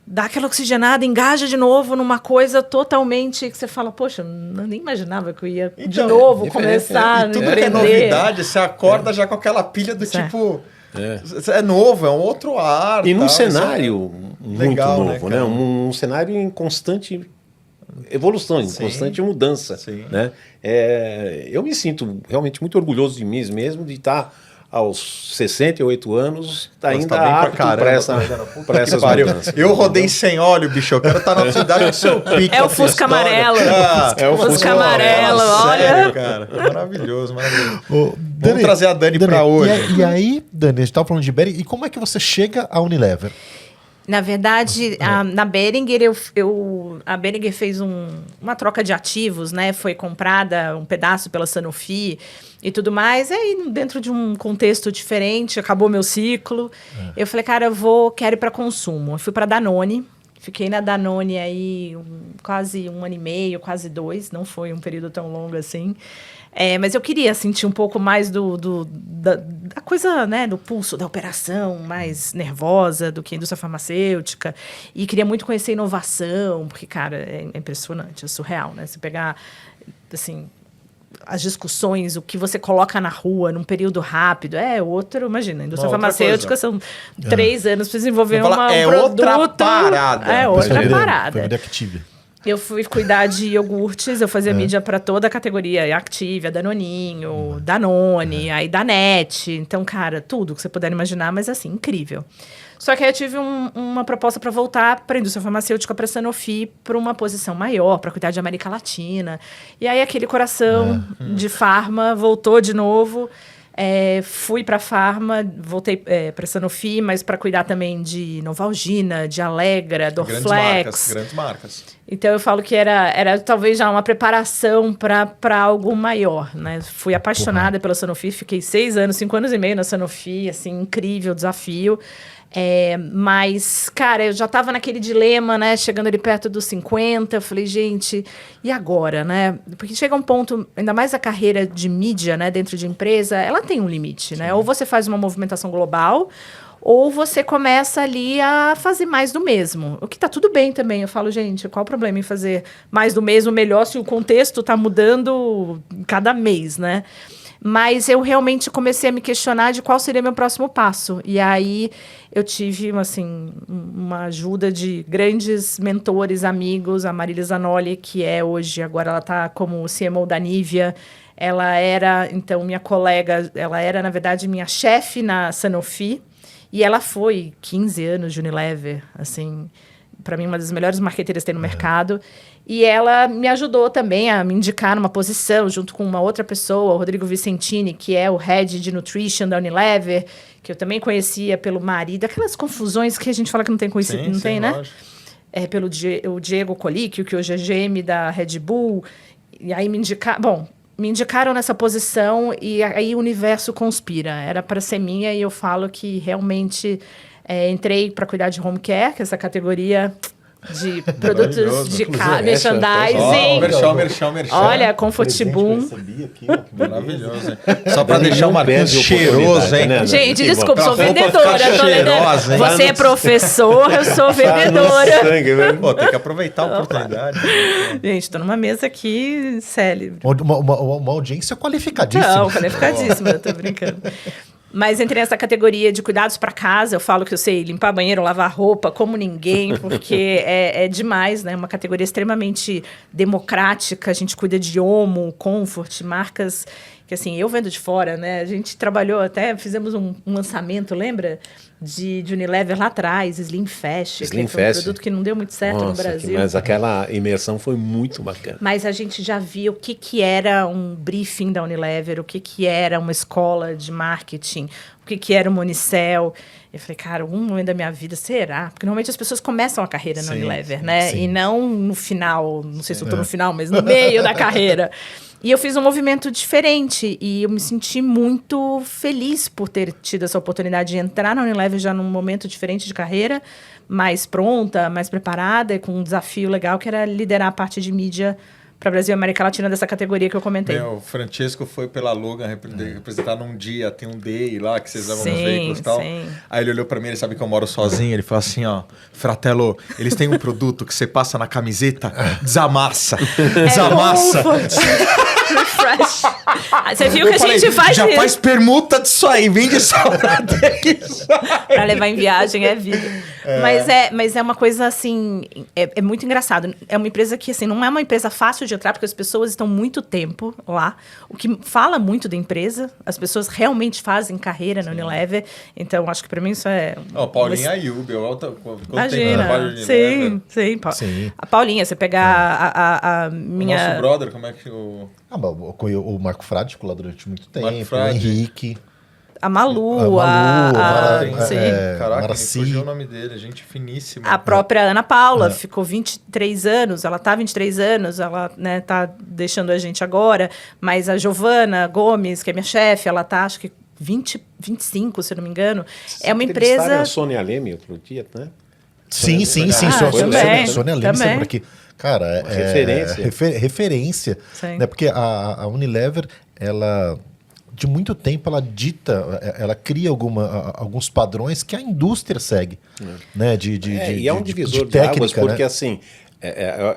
dá aquela oxigenada, engaja de novo numa coisa totalmente que você fala, poxa, eu nem imaginava que eu ia de novo começar. E tudo que é novidade, você acorda já com aquela pilha do tipo... É novo, é um outro ar. E num cenário muito legal, novo, né? Um cenário em constante evolução, em constante mudança. Né? Eu me sinto realmente muito orgulhoso de mim mesmo, de estar aos 68 anos ainda apto para essas mudanças. Eu rodei sem óleo, bicho. Eu quero estar na cidade do seu pique. É o Fusca amarelo. É o Fusca amarelo, olha. Sério, cara. Maravilhoso, maravilhoso. Vamos trazer a Dani para hoje. E aí, Dani, a gente estava falando de Behringer, e como é que você chega à Unilever? Na verdade, na Behringer, a Behringer fez uma troca de ativos, né? Foi comprada um pedaço pela Sanofi e tudo mais. E aí, dentro de um contexto diferente, acabou meu ciclo. Eu falei, cara, quero ir para consumo. Eu fui para Danone. Fiquei na Danone aí quase 1 ano e meio, quase 2. Não foi um período tão longo assim. Mas eu queria sentir um pouco mais da coisa, né, do pulso da operação, mais nervosa do que a indústria farmacêutica. E queria muito conhecer inovação, porque, cara, é impressionante, é surreal, né? Se pegar, assim, as discussões, o que você coloca na rua num período rápido, imagina, a indústria farmacêutica são 3 anos para desenvolver um produto. Outra parada. É outra parada. Foi Active. Eu fui cuidar de iogurtes, eu fazia mídia para toda a categoria, Activia, Danoninho, Danone, aí Danette. Então, cara, tudo que você puder imaginar, mas assim, incrível. Só que aí eu tive uma proposta para voltar para a indústria farmacêutica, para a Sanofi, para uma posição maior, para cuidar de América Latina. E aí aquele coração de farma voltou de novo. Fui para a Farma, voltei para a Sanofi, mas para cuidar também de Novalgina, de Allegra, Dorflex. Grandes marcas. Então, eu falo que era talvez já uma preparação para algo maior, né? Fui apaixonada pela Sanofi, fiquei 5 anos e meio na Sanofi, assim, incrível desafio. Mas, cara, eu já estava naquele dilema, né? Chegando ali perto dos 50, eu falei, gente, e agora, né? Porque chega um ponto, ainda mais a carreira de mídia, né? Dentro de empresa, ela tem um limite, né? Ou você faz uma movimentação global, ou você começa ali a fazer mais do mesmo. O que tá tudo bem também. Eu falo, gente, qual o problema em fazer mais do mesmo, melhor, se o contexto tá mudando cada mês, né? Mas eu realmente comecei a me questionar de qual seria meu próximo passo. E aí eu tive, assim, uma ajuda de grandes mentores, amigos. A Marília Zanoli, que é hoje, agora ela está como CMO da Nivea. Ela era, então, minha colega, ela era, na verdade, minha chefe na Sanofi. E ela foi 15 anos de Unilever, assim, para mim, uma das melhores marqueteiras que tem no mercado. E ela me ajudou também a me indicar numa posição, junto com uma outra pessoa, o Rodrigo Vicentini, que é o Head de Nutrition da Unilever, que eu também conhecia pelo marido. Aquelas confusões que a gente fala que não tem conhecido, não tem, né? Pelo o Diego Colicchio, que hoje é GM da Red Bull. E aí me indicaram nessa posição e aí o universo conspira. Era para ser minha e eu falo que realmente entrei para cuidar de home care, que é essa categoria de produtos de merchandising. Merchan. Olha, Comfort Boom. Maravilhoso, hein? Só para deixar o Marquinhos cheiroso, hein? Né? Gente, desculpa, sou vendedora. Cheirosa, hein? Você é professor, eu sou vendedora. Pô, tem que aproveitar a oportunidade. Gente, estou numa mesa aqui célebre. Uma audiência qualificadíssima. Não, qualificadíssima, eu tô brincando. Mas entrei nessa categoria de cuidados para casa, eu falo que eu sei limpar banheiro, lavar roupa, como ninguém, porque é demais, né? Uma categoria extremamente democrática, a gente cuida de Omo, Comfort, marcas que, assim, eu vendo de fora, né? A gente trabalhou até, fizemos um lançamento, lembra? De Unilever lá atrás, Slim Fast, que foi um produto que não deu muito certo no Brasil. Mas aquela imersão foi muito bacana. Mas a gente já via o que era um briefing da Unilever, o que era uma escola de marketing, o que era uma Unicel. Eu falei, cara, algum momento da minha vida, será? Porque normalmente as pessoas começam a carreira na Unilever, né? Sim. E não no final, não sei se eu estou no final, mas no meio da carreira. E eu fiz um movimento diferente e eu me senti muito feliz por ter tido essa oportunidade de entrar na Unilever já num momento diferente de carreira, mais pronta, mais preparada e com um desafio legal que era liderar a parte de mídia para Brasil e América Latina dessa categoria que eu comentei. O Francesco foi pela Logan representar num dia, tem um day lá que vocês levam nos veículos e tal. Sim. Aí ele olhou pra mim, ele sabe que eu moro sozinho, ele falou assim, ó, Fratello, eles têm um produto que você passa na camiseta, desamassa. Desamassa. Refresh. Você viu que a gente faz já isso. Faz permuta disso aí, vende só pra ter isso. Pra levar em viagem é vida. Mas é uma coisa assim, é muito engraçado. É uma empresa que assim, não é uma empresa fácil de entrar, porque as pessoas estão muito tempo lá. O que fala muito da empresa, as pessoas realmente fazem carreira na Unilever. Então, acho que pra mim isso é... Paulinha Ayub, imagina, sim. A Paulinha, você pegar a minha... O nosso brother, como é que o... O Marco Frádico lá durante muito tempo, o Henrique... A Malu, Caraca, me fugiu o nome dele, gente finíssima. A própria Ana Paula ficou 23 anos, ela tá 23 anos, ela, né, tá deixando a gente agora, mas a Giovana Gomes, que é minha chefe, ela tá, acho que 25, se eu não me engano. É uma empresa... A Sônia Leme outro dia, né? Sim. Sônia Leme sempre por aqui. Cara, referência. Né? Porque a Unilever, ela... de muito tempo ela cria alguns padrões que a indústria segue, né? E é um divisor de técnica, águas, porque, né? Assim,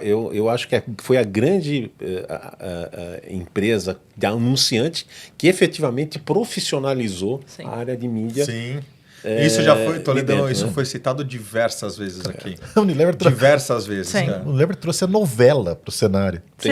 eu acho que foi a grande empresa de anunciante que efetivamente profissionalizou a área de mídia. Sim. Isso já foi, Toledano, isso foi citado diversas vezes aqui. A Unilever diversas vezes. A Unilever trouxe a novela pro cenário. Sim.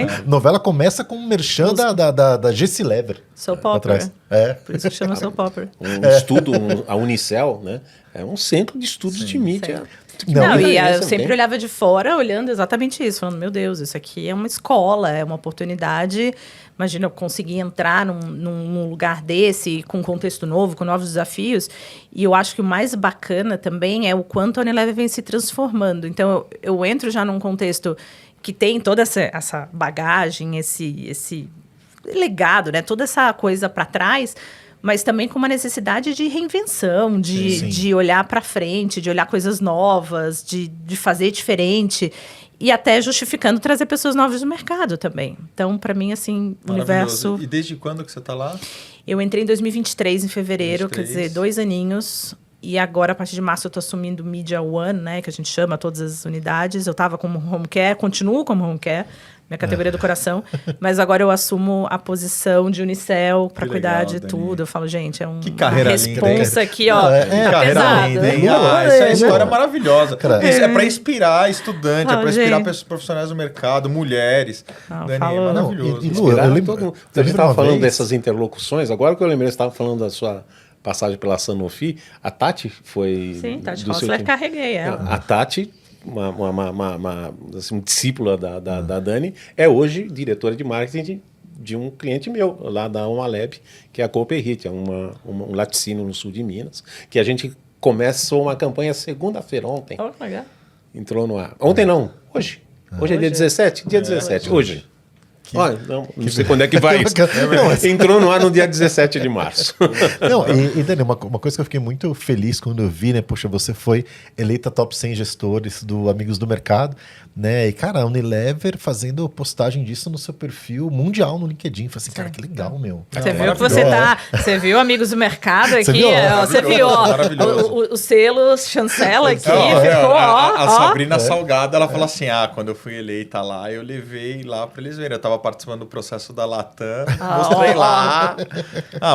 A novela começa com um merchan da Gessi Lever. Soap pra opera. trás. É. Por isso que chama soap opera. Um estudo, a Unicel, né? É um centro de estudos de mídia. Não, Eu sempre olhava de fora, olhando exatamente isso, falando, meu Deus, isso aqui é uma escola, é uma oportunidade. Imagina eu conseguir entrar num lugar desse, com um contexto novo, com novos desafios. E eu acho que o mais bacana também é o quanto a Unilever vem se transformando. Então, eu entro já num contexto que tem toda essa bagagem, esse legado, né? Toda essa coisa para trás, mas também com uma necessidade de reinvenção, de olhar para frente, de olhar coisas novas, de fazer diferente e até justificando trazer pessoas novas no mercado também. Então, para mim, assim, o universo... E desde quando que você está lá? Eu entrei em 2023, em fevereiro, 23. quer dizer, 2 aninhos. E agora, a partir de março, eu estou assumindo Media One, né, que a gente chama todas as unidades. Eu estava como home care, continuo como home care, minha categoria do coração, mas agora eu assumo a posição de Unicel para cuidar legal, de Dani. tudo. Eu falo, gente, é uma carreira linda, responsa hein? aqui, ó, Que carreira pesado. linda, hein? Boa, Essa é né? história maravilhosa. Cara, Isso é para inspirar estudante, é para inspirar gente. profissionais do mercado, mulheres. Não, Dani, falo- é maravilhoso. E, Lu, eu lembro, A gente lembro estava uma falando vez- dessas interlocuções, agora que eu lembrei, você estava falando da sua passagem pela Sanofi, a Tati foi... Sim, Tati do seu Rossler, time. carreguei ela. A Tati, assim, discípula da Dani, é hoje diretora de marketing de um cliente meu, lá da Umalab, que é a Cooperhit, é um laticínio no sul de Minas, que a gente começou uma campanha segunda-feira, ontem. Oh, legal. Entrou no ar. Ontem não, hoje. Hoje é dia 17? Dia 17, hoje. Olha, não sei quando é que vai isso. Não, mas- Entrou no ar no dia 17 de março. Não, e Dani, uma coisa que eu fiquei muito feliz quando eu vi, né? Poxa, você foi eleita top 100 gestores do Amigos do Mercado, né? E, cara, a Unilever fazendo postagem disso no seu perfil mundial no LinkedIn. Falei assim, cara, que legal, meu. Você viu que você tá. Você viu, amigos do mercado aqui? Você viu? Você viu, ó, Maravilhoso. o selo chancela aqui, Não, ficou, ó. a Sabrina Salgado, ela fala assim, quando eu fui eleita lá, eu levei lá para eles verem. Eu tava participando do processo da Latam, mostrei lá.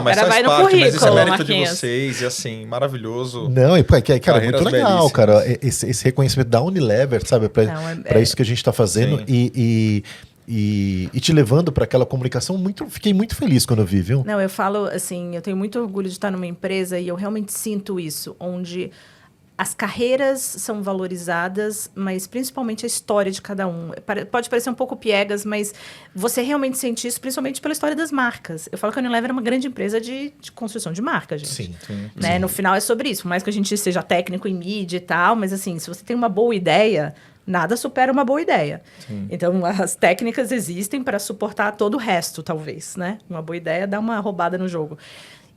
Mas Era, vai faz no parte, mas isso é currículo, mérito de Marquinhos. vocês. E assim, maravilhoso. Não, e cara, é Carreiras muito legal, belíssimas. cara, esse reconhecimento da Unilever, sabe, pra Não, isso que a gente tá fazendo Sim. e te levando para aquela comunicação, fiquei muito feliz quando eu vi, viu? Não, eu falo assim, eu tenho muito orgulho de estar numa empresa e eu realmente sinto isso, onde as carreiras são valorizadas, mas principalmente a história de cada um. Pode parecer um pouco piegas, mas você realmente sente isso, principalmente pela história das marcas. Eu falo que a Unilever é uma grande empresa de construção de marca, gente. Sim. Né? No final é sobre isso. Por mais que a gente seja técnico em mídia e tal, mas assim, se você tem uma boa ideia, nada supera uma boa ideia. Então, as técnicas existem para suportar todo o resto, talvez, né? Uma boa ideia dá uma roubada no jogo.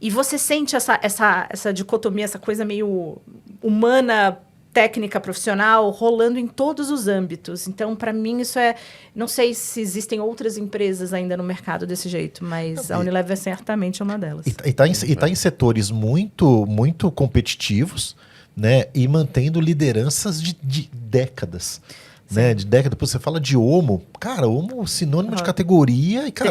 E você sente essa dicotomia, essa coisa meio humana, técnica, profissional, rolando em todos os âmbitos. Então, para mim, isso é... Não sei se existem outras empresas ainda no mercado desse jeito, mas a Unilever certamente é uma delas. E tá em setores muito, muito competitivos, né? E mantendo lideranças de décadas. Né? De décadas. Depois você fala de Omo. Cara, Omo, sinônimo de categoria. E, cara,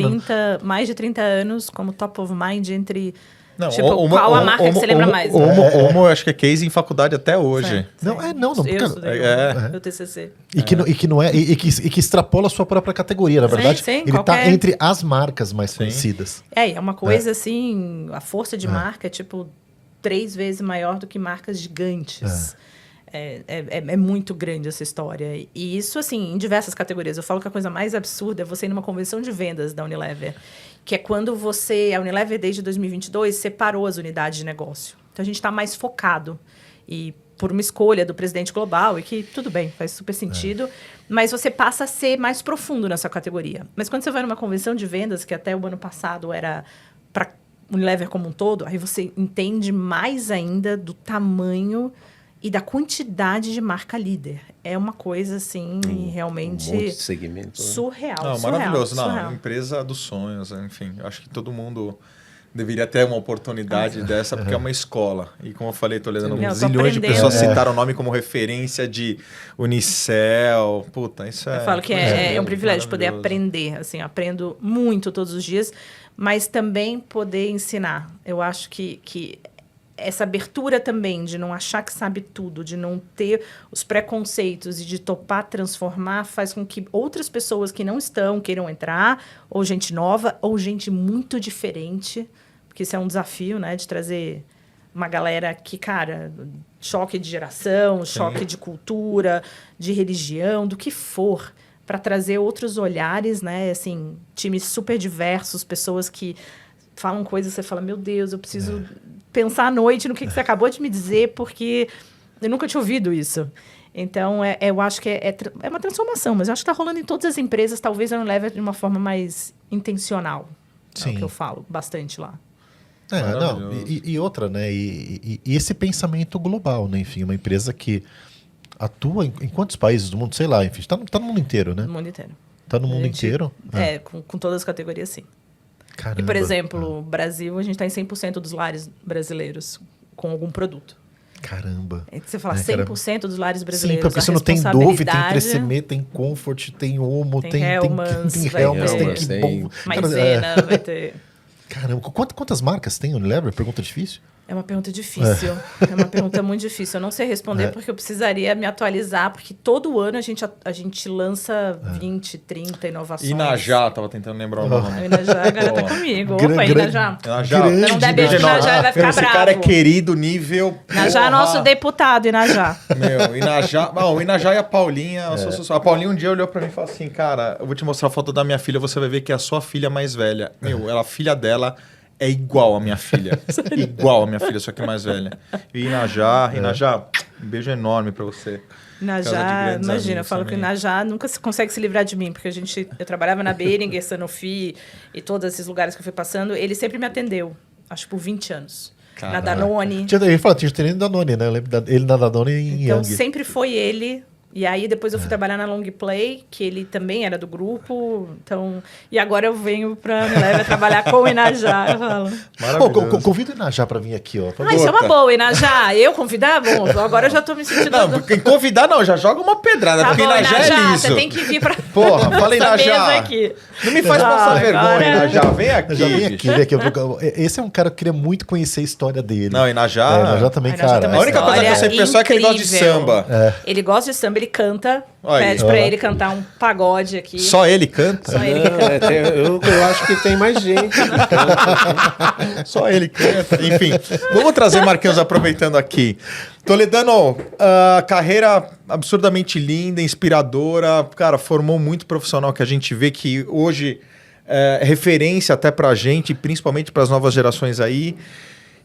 Mais de 30 anos como top of mind entre... Não, qual a marca que você lembra mais? Omo, eu acho que é case em faculdade até hoje. Não, não. Eu Cara, estudei no TCC. e que extrapola a sua própria categoria, na Sim, verdade. sim, ele qualquer- tá entre as marcas mais conhecidas. É uma coisa assim, a força de marca é tipo 3 vezes maior do que marcas gigantes. É muito grande essa história. E isso, assim, em diversas categorias. Eu falo que a coisa mais absurda é você ir numa convenção de vendas da Unilever, que é quando a Unilever, desde 2022, separou as unidades de negócio. Então, a gente está mais focado. E por uma escolha do presidente global, e que, tudo bem, faz super sentido, mas você passa a ser mais profundo nessa categoria. Mas quando você vai numa convenção de vendas, que até o ano passado era para Unilever como um todo, aí você entende mais ainda do tamanho e da quantidade de marca líder. É uma coisa, assim, realmente Um monte de segmento, né? surreal. Não, surreal, maravilhoso. Não, surreal. empresa dos sonhos, enfim. Eu acho que todo mundo deveria ter uma oportunidade dessa, porque é uma escola. E como eu falei, tô lendo Não, tô zilhões de aprendendo. pessoas citaram o nome como referência de Unicel. Puta, isso é... Eu falo que coisa é um privilégio poder maravilhosa. aprender. Assim, aprendo muito todos os dias, mas também poder ensinar. Eu acho que essa abertura também de não achar que sabe tudo, de não ter os preconceitos e de topar transformar, faz com que outras pessoas que não estão queiram entrar, ou gente nova, ou gente muito diferente, porque isso é um desafio, né, de trazer uma galera que, cara, choque de geração, choque de cultura, de religião, do que for, para trazer outros olhares, né, assim, times super diversos, pessoas que falam coisas que você fala, meu Deus, eu preciso pensar à noite no que você acabou de me dizer, porque eu nunca tinha ouvido isso. Então, eu acho que é uma transformação, mas eu acho que está rolando em todas as empresas, talvez eu não leve de uma forma mais intencional. É o que eu falo bastante lá. Não, e outra, né? E esse pensamento global, né? Enfim, uma empresa que atua em quantos países do mundo? Sei lá, enfim, tá no mundo inteiro, né? No mundo inteiro. Tá no mundo inteiro? Com todas as categorias, sim. Caramba. E, por exemplo, o Brasil, a gente está em 100% dos lares brasileiros com algum produto. Caramba. Você fala 100% dos lares brasileiros. Sim, porque você não tem Dove, tem Tresemme, tem Comfort, tem Omo, tem Hellmann's, tem Hellmann's, tem Kibon. Maisena, vai ter... Caramba, quantas marcas tem Unilever? Pergunta difícil. É uma pergunta difícil. É uma pergunta muito difícil. Eu não sei responder porque eu precisaria me atualizar, porque todo ano a gente lança 20, 30 inovações. Inajá, tava tentando lembrar o nome. O Inajá agora tá comigo. Opa, Inajá. Não der beijo no Inajá, vai ficar esse bravo. Esse cara é querido, nível... Inajá é nosso deputado, Inajá. Meu, Inajá... Não, o Inajá e a Paulinha... A Paulinha um dia olhou pra mim e falou assim, cara, eu vou te mostrar a foto da minha filha, você vai ver que é a sua filha mais velha. Meu, a filha dela... é igual a minha filha. Igual a minha filha, só que mais velha. E Inajá, um beijo enorme pra você. Inajá, imagina, eu falo que o Inajá nunca consegue se livrar de mim, porque eu trabalhava na Behringer, Sanofi e todos esses lugares que eu fui passando, ele sempre me atendeu, acho por 20 anos. Caraca. Na Danone. Ele falou, tinha treino Danone, né? Eu lembro ele na Danone em Então, Young. sempre foi ele. E aí, depois eu fui trabalhar na Long Play, que ele também era do grupo. Então, e agora eu venho para Unilever trabalhar com o Inajá. Eu falo. Maravilhoso. Convida o Inajá para vir aqui, ó. Isso é uma boa, Inajá. Eu convidar? Bom, agora eu já tô me sentindo... Não, quem convidar não, já joga uma pedrada, porque bom, Inajá é liso. Você tem que vir pra... Porra, fala Inajá. Aqui. Não me faz passar vergonha, Inajá. Vem aqui. Já vem aqui, vem aqui. Esse é um cara que eu queria muito conhecer a história dele. Não, Inajá... Inajá também, cara. A única coisa que eu sempre penso é que ele gosta de samba. Ele gosta de samba, ele canta. Aí. Pede pra ele cantar um pagode aqui. Só ele canta? Só ele canta. Eu acho que tem mais gente. Só ele canta. Enfim, vamos trazer Marquinhos aproveitando aqui. Toledano, carreira absurdamente linda, inspiradora. Cara, formou muito profissional que a gente vê que hoje é referência até pra gente, principalmente pras novas gerações aí.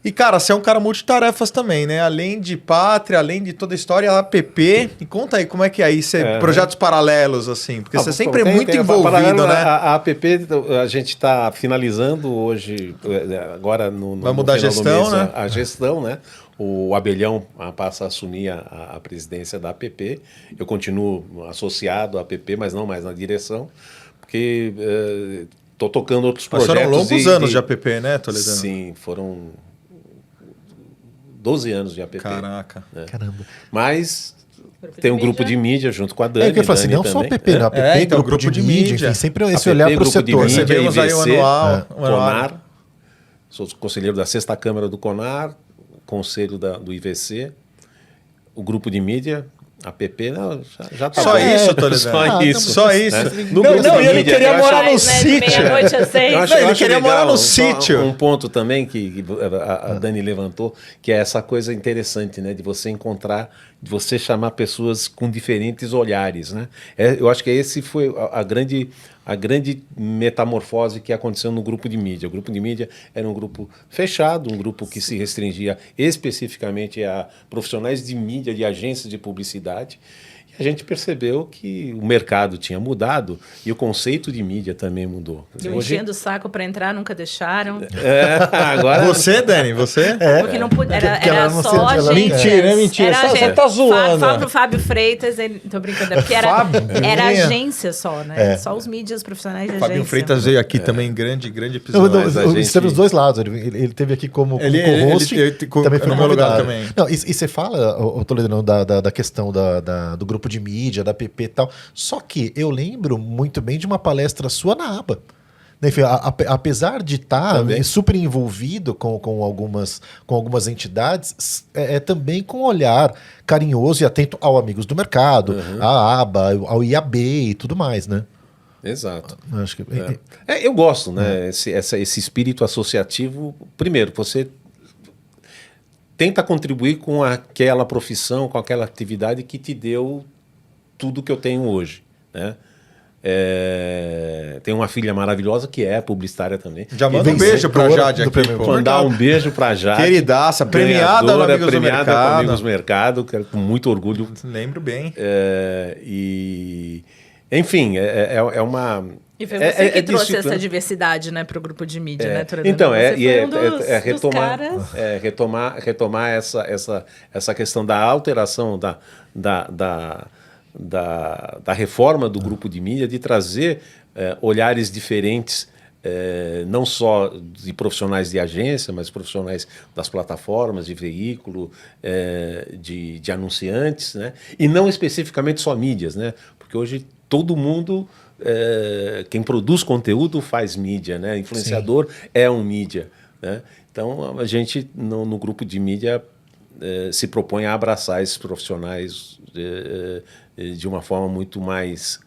E, cara, você é um cara multitarefas também, né? Além de Pátria, além de toda a história, a APP. E conta aí, como é que é aí? Projetos paralelos, assim? Porque você sempre é muito envolvido, né? A APP, a gente está finalizando hoje, agora no vai mudar a gestão, né? A gestão, né? O Abelhão passa a assumir a presidência da APP. Eu continuo associado à APP, mas não mais na direção, porque estou tocando outros projetos. Foram longos anos de APP, né, Toledano? Sim, foram 12 anos de APP. Caraca. Né? Caramba. Mas tem um grupo de mídia junto com a Dani. Que eu falo assim, não só APP, né? APP, então, grupo de mídia. Enfim, sempre esse olhar para o setor. Mídia, Recebemos aí o anual. CONAR. Sou conselheiro da 6ª Câmara do CONAR, conselho do IVC, o grupo de mídia, APP, não, já tá só bom. Isso, Toledano. Só isso. Não, ele queria morar no sítio. Meia-noite às 6. Ele queria morar no sítio. Um ponto também que a Dani levantou, que é essa coisa interessante, né? De você encontrar, de você chamar pessoas com diferentes olhares, né? Eu acho que esse foi a grande metamorfose que aconteceu no grupo de mídia. O grupo de mídia era um grupo fechado, um grupo que se restringia especificamente a profissionais de mídia, de agências de publicidade. E a gente percebeu que o mercado tinha mudado e o conceito de mídia também mudou. Eu enchendo o saco para entrar, nunca deixaram. Agora... Você, Dani, você? Porque não podia, era só agências. Mentira, mentira. Você tá zoando. Fala pro Fábio Freitas, tô brincando, porque era agência só, né? Só os mídias profissionais de agência. Fábio Freitas veio aqui também, grande episódio. Estamos dos dois lados. Ele teve aqui como co-host. Também foi no meu lugar também. Não, e você fala, Toledano, da questão do grupo de mídia, da PP e tal. Só que eu lembro muito bem de uma palestra sua na ABA. Enfim, apesar de estar Também. super envolvido com algumas entidades, é também com um olhar carinhoso e atento ao Amigos do Mercado, à ABA, ao IAB e tudo mais, né? Exato. Acho que... Eu gosto, né? Esse espírito associativo. Primeiro, você tenta contribuir com aquela profissão, com aquela atividade que te deu tudo que eu tenho hoje, né? Tenho uma filha maravilhosa que é publicitária também. Já manda um beijo pra Jade do aqui. Prêmio pô. Mandar um beijo pra Jade. Queridaça, premiada no ganhadora, Amigos do premiada com Mercado. Amigos do Mercado, com muito orgulho. Lembro bem. Enfim, é uma... E foi você que trouxe disciplina. essa diversidade, né, para o grupo de mídia, né, Toledano? Então, Você foi um dos retomar, caras. retomar essa questão da alteração, da reforma do grupo de mídia, de trazer olhares diferentes, não só de profissionais de agência, mas profissionais das plataformas, de veículo, de anunciantes, né? E não especificamente só mídias, né? Porque hoje todo mundo... quem produz conteúdo faz mídia, né? Influenciador é um mídia, né? Então a gente no grupo de mídia se propõe a abraçar esses profissionais de uma forma muito mais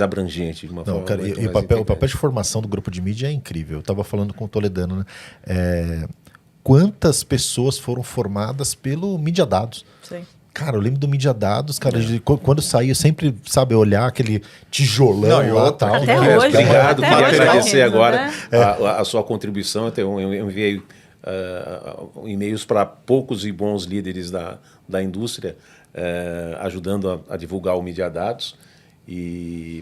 abrangente, de uma Não, forma cara, muito e mais o papel de formação do grupo de mídia é incrível. Eu estava falando com o Toledano, né? Quantas pessoas foram formadas pelo Mídia Dados? Sim. Cara, eu lembro do Mídia Dados, cara, quando saía, sempre, sabe, olhar aquele tijolão Não, e lá e outra, tal. Até né? hoje, Obrigado, até queria hoje agradecer tá agora rindo, a sua contribuição. Eu enviei e-mails para poucos e bons líderes da indústria, ajudando a divulgar o Mídia Dados.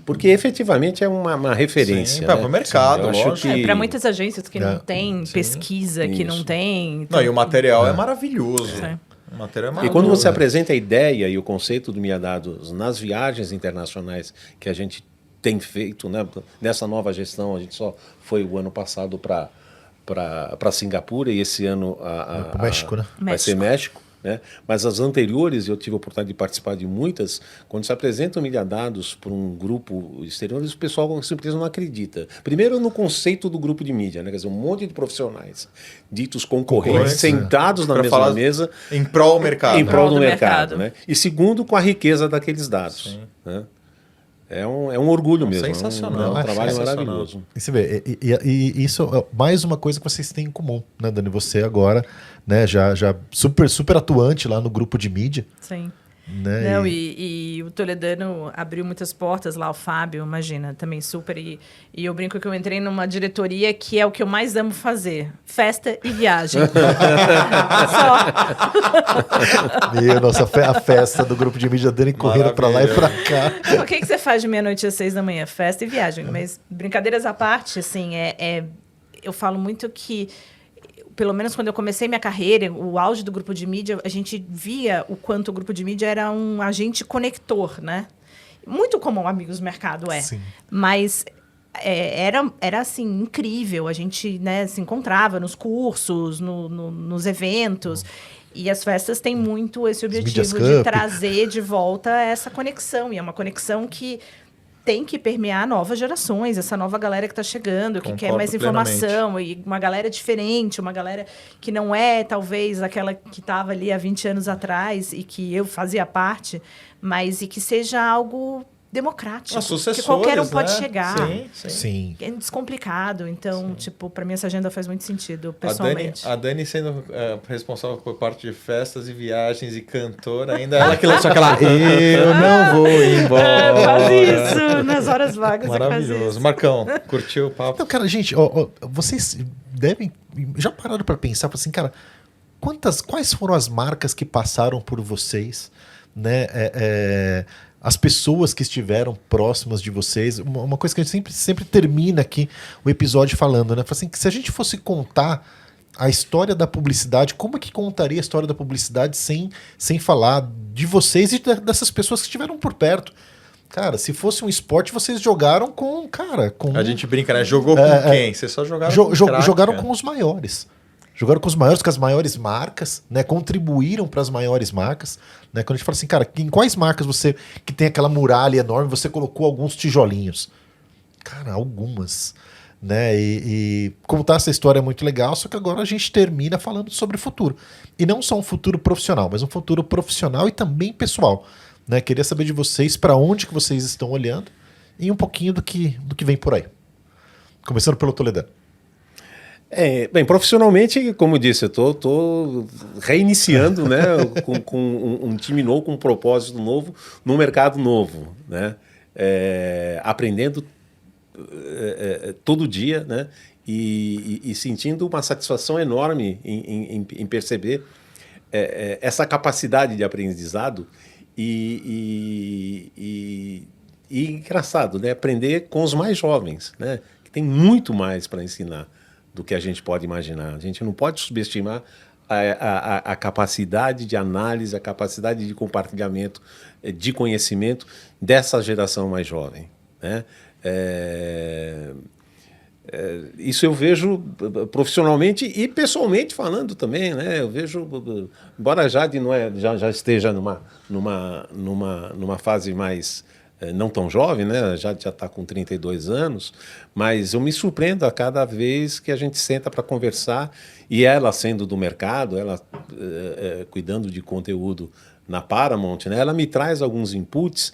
Porque efetivamente é uma referência. Sim, para o mercado, Eu acho lógico. que- Para muitas agências que não tem pesquisa, que não Isso. tem... Não, e o material é maravilhoso. Sim. O material é E maravilhoso. quando você apresenta a ideia e o conceito do Mídia Dados nas viagens internacionais que a gente tem feito, né? Nessa nova gestão, a gente só foi o ano passado para Singapura e esse ano Pro México, né? vai ser México. Né? Mas as anteriores, eu tive a oportunidade de participar de muitas, quando se apresentam Mídia Dados para um grupo exterior, o pessoal com certeza não acredita. Primeiro no conceito do grupo de mídia, né? Quer dizer, um monte de profissionais, ditos concorrentes, sentados na Pra mesma falar mesa, em prol do mercado. em prol do do mercado. mercado. Né? E segundo, com a riqueza daqueles dados. Né? É um orgulho mesmo. Sensacional. É um trabalho Sensacional. maravilhoso. E você vê, e isso é mais uma coisa que vocês têm em comum, né, Dani? Você agora, né, já super atuante lá no grupo de mídia. Sim. Né? Não, e o Toledano abriu muitas portas lá, o Fábio, imagina, também super. E eu brinco que eu entrei numa diretoria que é o que eu mais amo fazer: festa e viagem. Só. Nossa, a festa do grupo de mídia Dani correndo pra lá e pra cá. O que você faz de meia-noite às 6 da manhã? Festa e viagem. Mas, brincadeiras à parte, assim, eu falo muito que, pelo menos quando eu comecei minha carreira, o auge do grupo de mídia, a gente via o quanto o grupo de mídia era um agente conector, né? Muito como o Amigos Mercado é. Sim. Mas era assim, incrível. A gente, né, se encontrava nos cursos, nos eventos. E as festas têm muito esse Medias objetivo de Cup. trazer de volta essa conexão. E é uma conexão que tem que permear novas gerações, essa nova galera que está chegando, que quer Concordo mais informação, e uma galera diferente, uma galera que não é, talvez, aquela que estava ali há 20 anos atrás e que eu fazia parte, mas e que seja algo democrático, As que sucessores, qualquer um pode né? chegar. Sim, sim. Sim. É descomplicado. Então, tipo, para mim essa agenda faz muito sentido, A Dani, pessoalmente. a Dani sendo responsável por parte de festas e viagens e cantora, ainda ela que lançou aquela eu não vou embora. Faz isso, nas horas vagas você faz Maravilhoso. isso. Marcão, curtiu o papo? Então, cara, gente, vocês devem... Já pararam pra pensar, assim, cara, quais foram as marcas que passaram por vocês, né? As pessoas que estiveram próximas de vocês. Uma coisa que a gente sempre termina aqui o episódio falando, né? Assim, que se a gente fosse contar a história da publicidade, como é que contaria a história da publicidade sem falar de vocês e dessas pessoas que estiveram por perto? Cara, se fosse um esporte, vocês jogaram com... A gente brinca, né? Jogou com quem? Vocês só jogaram com craque, jogaram cara. com os maiores. Jogaram com os maiores, com as maiores marcas, né? Contribuíram para as maiores marcas, né? Quando a gente fala assim, cara, em quais marcas você, que tem aquela muralha enorme, você colocou alguns tijolinhos? Cara, algumas. né? E contar essa história é muito legal, só que agora a gente termina falando sobre futuro. E não só um futuro profissional, mas um futuro profissional e também pessoal, né? Queria saber de vocês para onde que vocês estão olhando e um pouquinho do que vem por aí. Começando pelo Toledano. Bem, profissionalmente, como eu disse, eu tô reiniciando, né, com um time novo, com um propósito novo, num mercado novo, né, aprendendo todo dia, né, e sentindo uma satisfação enorme em perceber essa capacidade de aprendizado e engraçado, né, aprender com os mais jovens, né, que tem muito mais para ensinar do que a gente pode imaginar. A gente não pode subestimar a capacidade de análise, a capacidade de compartilhamento de conhecimento dessa geração mais jovem, né? Isso eu vejo profissionalmente e pessoalmente falando também, né? Eu vejo, embora Jade já esteja numa fase mais não tão jovem, né? Já está com 32 anos, mas eu me surpreendo a cada vez que a gente senta para conversar, e ela sendo do mercado, ela cuidando de conteúdo na Paramount, né? Ela me traz alguns inputs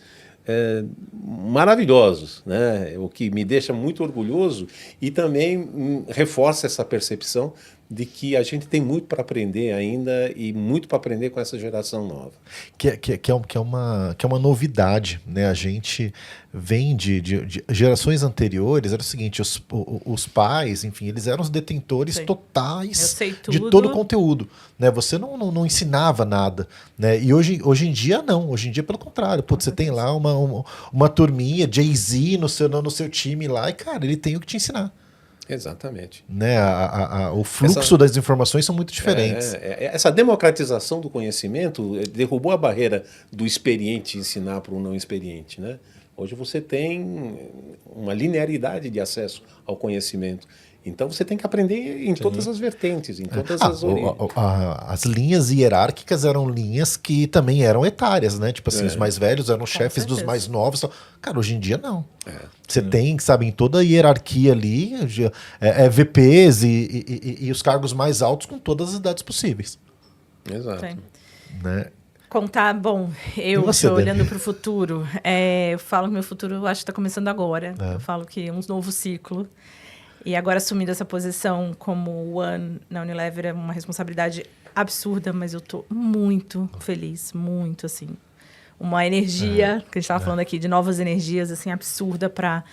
maravilhosos, né? O que me deixa muito orgulhoso e também reforça essa percepção de que a gente tem muito para aprender ainda e muito para aprender com essa geração nova. Que é uma novidade, né? A gente vem de gerações anteriores, era o seguinte, os pais, enfim, eles eram os detentores totais de todo o conteúdo, né? Você não ensinava nada, né? E hoje em dia não, hoje em dia pelo contrário, putz, você tem lá uma turminha, Jay-Z no seu time lá e, cara, ele tem o que te ensinar. Exatamente. Né? O fluxo das informações são muito diferentes. Essa democratização do conhecimento derrubou a barreira do experiente ensinar para o não experiente, né? Hoje você tem uma linearidade de acesso ao conhecimento. Então você tem que aprender em todas as vertentes, em todas as as linhas hierárquicas eram linhas que também eram etárias, né? Tipo assim, os mais velhos eram chefes dos mais novos. Cara, hoje em dia não. Você tem, sabe, em toda a hierarquia ali, VPs e os cargos mais altos com todas as idades possíveis. Exato. Né? Contar, bom, eu estou olhando para o futuro. Eu falo que meu futuro, eu acho que está começando agora. Eu falo que é um novo ciclo. E agora, assumindo essa posição como One na Unilever, é uma responsabilidade absurda, mas eu estou muito feliz, muito, assim. Uma energia, que a gente estava falando aqui, de novas energias, assim, absurda para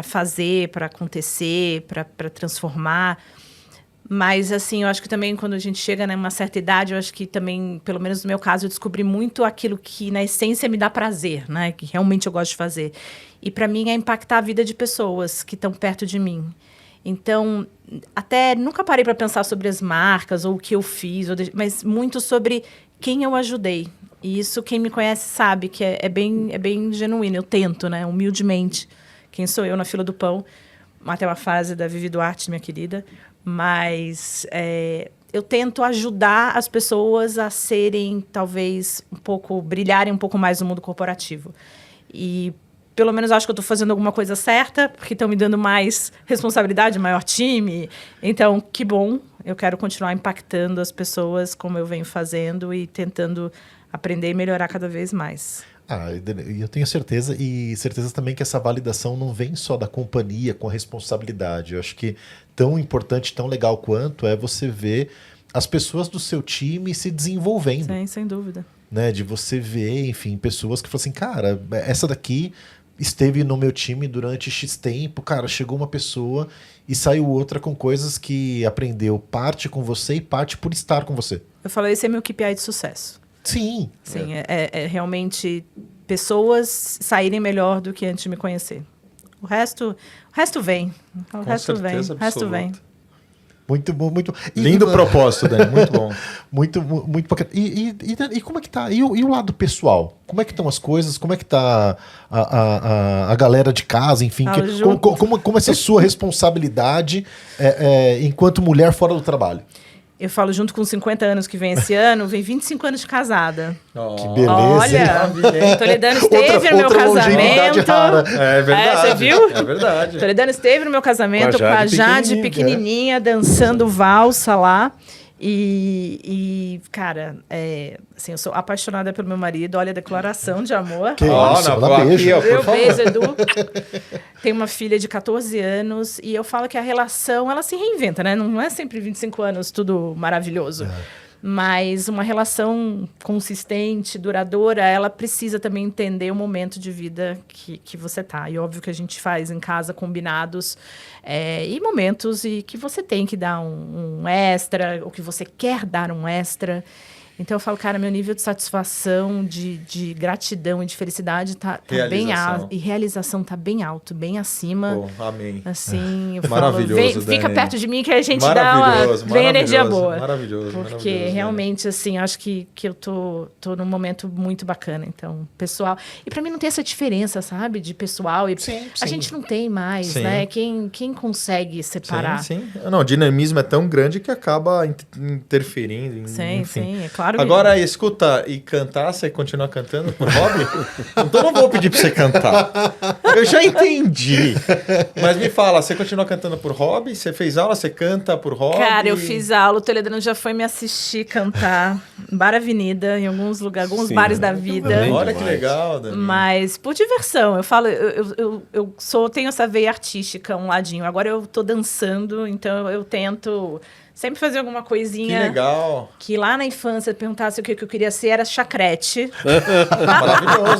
fazer, para acontecer, para transformar. Mas, assim, eu acho que também, quando a gente chega numa certa idade, eu acho que também, pelo menos no meu caso, eu descobri muito aquilo que, na essência, me dá prazer, né? Que realmente eu gosto de fazer. E, para mim, é impactar a vida de pessoas que estão perto de mim. Então, até nunca parei para pensar sobre as marcas ou o que eu fiz, mas muito sobre quem eu ajudei. E isso, quem me conhece sabe que é bem genuíno. Eu tento, né, humildemente. Quem sou eu na fila do pão? Até uma frase da Vivi Duarte, minha querida. Mas eu tento ajudar as pessoas a serem, talvez, brilharem um pouco mais no mundo corporativo. E pelo menos acho que eu estou fazendo alguma coisa certa, porque estão me dando mais responsabilidade, maior time. Então, que bom. Eu quero continuar impactando as pessoas como eu venho fazendo e tentando aprender e melhorar cada vez mais. Eu tenho certeza, e certeza também que essa validação não vem só da companhia com a responsabilidade. Eu acho que tão importante, tão legal quanto é você ver as pessoas do seu time se desenvolvendo. Sim, sem dúvida. Né? De você ver, enfim, pessoas que falam assim, cara, essa daqui esteve no meu time durante X tempo, cara, chegou uma pessoa e saiu outra com coisas que aprendeu parte com você e parte por estar com você. Eu falo, esse é meu KPI de sucesso. Sim. Sim, é realmente pessoas saírem melhor do que antes de me conhecer. O resto vem. O resto vem. Muito bom, muito. Lindo propósito, Dani, muito bom. muito bacana. E como é que tá? E o lado pessoal? Como é que estão as coisas? Como é que tá a galera de casa, enfim? Como é essa sua responsabilidade enquanto mulher fora do trabalho? Eu falo, junto com 50 anos que vem esse ano, vem 25 anos de casada. Que beleza. Olha, Toledano esteve no meu longevidade casamento. rara. É verdade. Você viu? É verdade. Toledano esteve no meu casamento com a Jade pequenininha, dançando valsa lá. Cara, assim, eu sou apaixonada pelo meu marido. Olha a declaração de amor. Que isso, não, dá beijo. aqui, ó, Eu beijo, Edu. Tem uma filha de 14 anos e eu falo que a relação, ela se reinventa, né? Não é sempre 25 anos tudo maravilhoso. Mas uma relação consistente, duradoura, ela precisa também entender o momento de vida que você tá. E óbvio que a gente faz em casa combinados e momentos e que você tem que dar um extra, ou que você quer dar um extra. Então eu falo, cara, meu nível de satisfação, de gratidão e de felicidade tá bem alto. E realização tá bem alto, bem acima. Pô, amém. Assim, eu Maravilhoso, falo, fica Dani. perto de mim que a gente dá vem energia boa. Maravilhoso. Porque realmente, assim, acho que eu tô num momento muito bacana. Então, pessoal. E pra mim não tem essa diferença, sabe? De pessoal. A gente não tem mais, né? Quem consegue separar? Sim. Não, o dinamismo é tão grande que acaba interferindo. Enfim. Sim, é claro. Agora, escuta, e cantar, você continua cantando por hobby? Então não vou pedir pra você cantar. Eu já entendi. Mas me fala, você continua cantando por hobby? Você fez aula, você canta por hobby? Cara, eu fiz aula, o Toledano já foi me assistir cantar em Bar Avenida, em alguns lugares, alguns bares da vida. Olha que legal, Dani. Mas por diversão, eu falo, eu tenho essa veia artística, um ladinho. Agora eu tô dançando, então eu tento sempre fazer alguma coisinha. Que legal. Que lá na infância, perguntasse o que eu queria ser, era chacrete.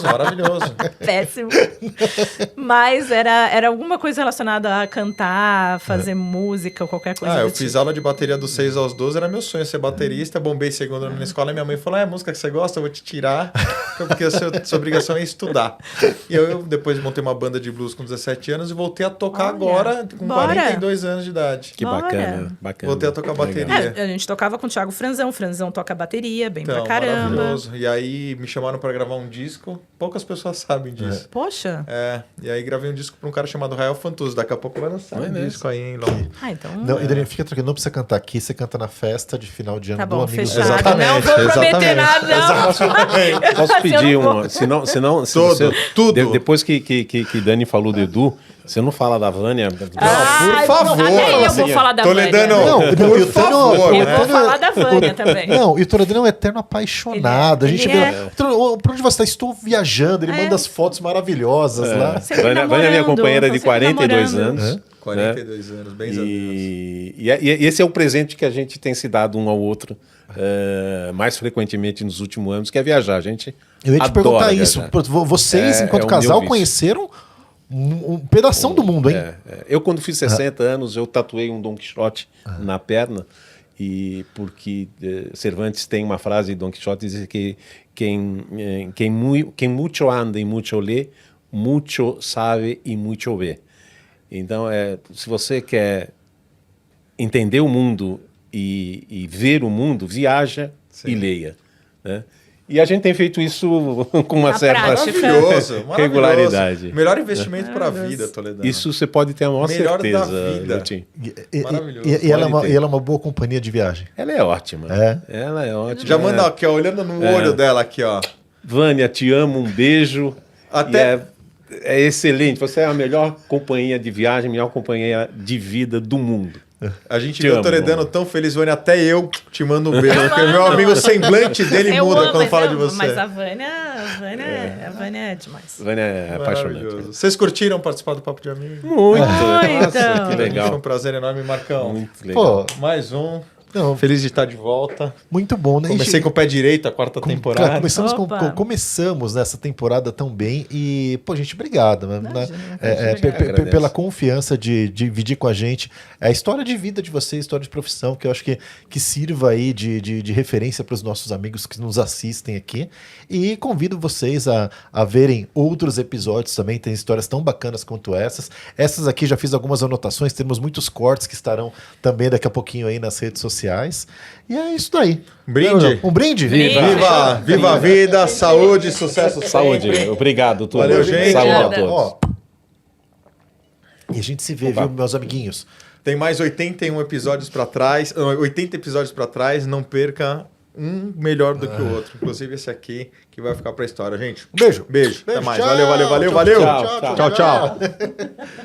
Maravilhoso. Péssimo. Mas era alguma coisa relacionada a cantar, fazer música, ou qualquer coisa do eu tipo. fiz aula de bateria dos 6 aos 12, era meu sonho ser baterista. Bombei segundo ano na escola e minha mãe falou, a música que você gosta, eu vou te tirar, porque a sua obrigação é estudar. E eu depois montei uma banda de blues com 17 anos e voltei a tocar agora, com 42 anos de idade. Que bacana. Voltei a tocar bateria. A gente tocava com o Thiago Franzão. O Franzão toca bateria, bem pra caramba. Maravilhoso. E aí me chamaram pra gravar um disco. Poucas pessoas sabem disso. Poxa. E aí gravei um disco pra um cara chamado Rael Fantuso. Daqui a pouco vai lançar um disco aí, hein, Lom? Então... Não, e Dani, fica tranquilo, não precisa cantar aqui, você canta na festa de final de ano Tá do bom, Amigos. fechado. Exatamente, Não vou prometer nada, não. Posso pedir uma? Tudo. Depois que Dani falou do Edu, você não fala da Vânia? Por favor. Até eu vou falar da Toledano, Vânia. por favor. Eu vou falar da Vânia também. Não, e o Toledano é um eterno apaixonado. A gente vê. Por onde você está? Estou viajando. Ele manda as fotos maravilhosas lá. Vânia é minha companheira de 42 anos. 42 anos, bem e esse é o presente que a gente tem se dado um ao outro mais frequentemente nos últimos anos, que é viajar. A gente Eu ia te perguntar isso. Viajar. Vocês, enquanto casal, conheceram um pedação do mundo, hein? Eu, quando fiz 60 anos, eu tatuei um Don Quixote na perna, e porque Cervantes tem uma frase de Don Quixote, diz que quem mucho anda e mucho lê, mucho sabe e mucho vê. Então, se você quer entender o mundo e ver o mundo, viaja e leia, né? E a gente tem feito isso com uma certa regularidade. Melhor investimento para a vida, Toledano. Isso você pode ter a maior certeza, Lutinho. Maravilhoso. E ela é uma boa companhia de viagem. Ela é ótima. Ela é ótima. Já manda aqui, ó, olhando no olho dela aqui, ó. Vânia, te amo, um beijo. É excelente. Você é a melhor companhia de viagem, a melhor companhia de vida do mundo. A gente vê o Toledano tão feliz, Vânia, até eu te mando um beijo, porque meu amigo, o semblante dele muda quando fala de você. Mas a Vânia é demais. Vânia é apaixonante. Vocês curtiram participar do Papo de Amigo? Muito. Nossa, que legal. Foi um prazer enorme, Marcão. Muito legal. Pô, mais um. Não, feliz de estar de volta. Muito bom, né? Comecei com o pé direito a quarta temporada. Começamos nessa temporada tão bem e, pô, gente, obrigado, né? Pela confiança de dividir com a gente a história de vida de vocês, história de profissão, que eu acho que sirva aí de referência para os nossos amigos que nos assistem aqui. E convido vocês a verem outros episódios também, tem histórias tão bacanas quanto essas. Essas aqui já fiz algumas anotações, temos muitos cortes que estarão também daqui a pouquinho aí nas redes sociais. E é isso daí. Brinde? Um brinde? Viva a vida, saúde, sucesso. Saúde. Obrigado, turma. Valeu, gente. Saúde a todos. E a gente se vê, viu, meus amiguinhos? Tem mais 81 episódios para trás, 80 episódios para trás, não perca um melhor do que o outro. Inclusive esse aqui, que vai ficar para a história, gente. Beijo. Beijo. Até mais. Tchau. Valeu. Tchau, Tchau.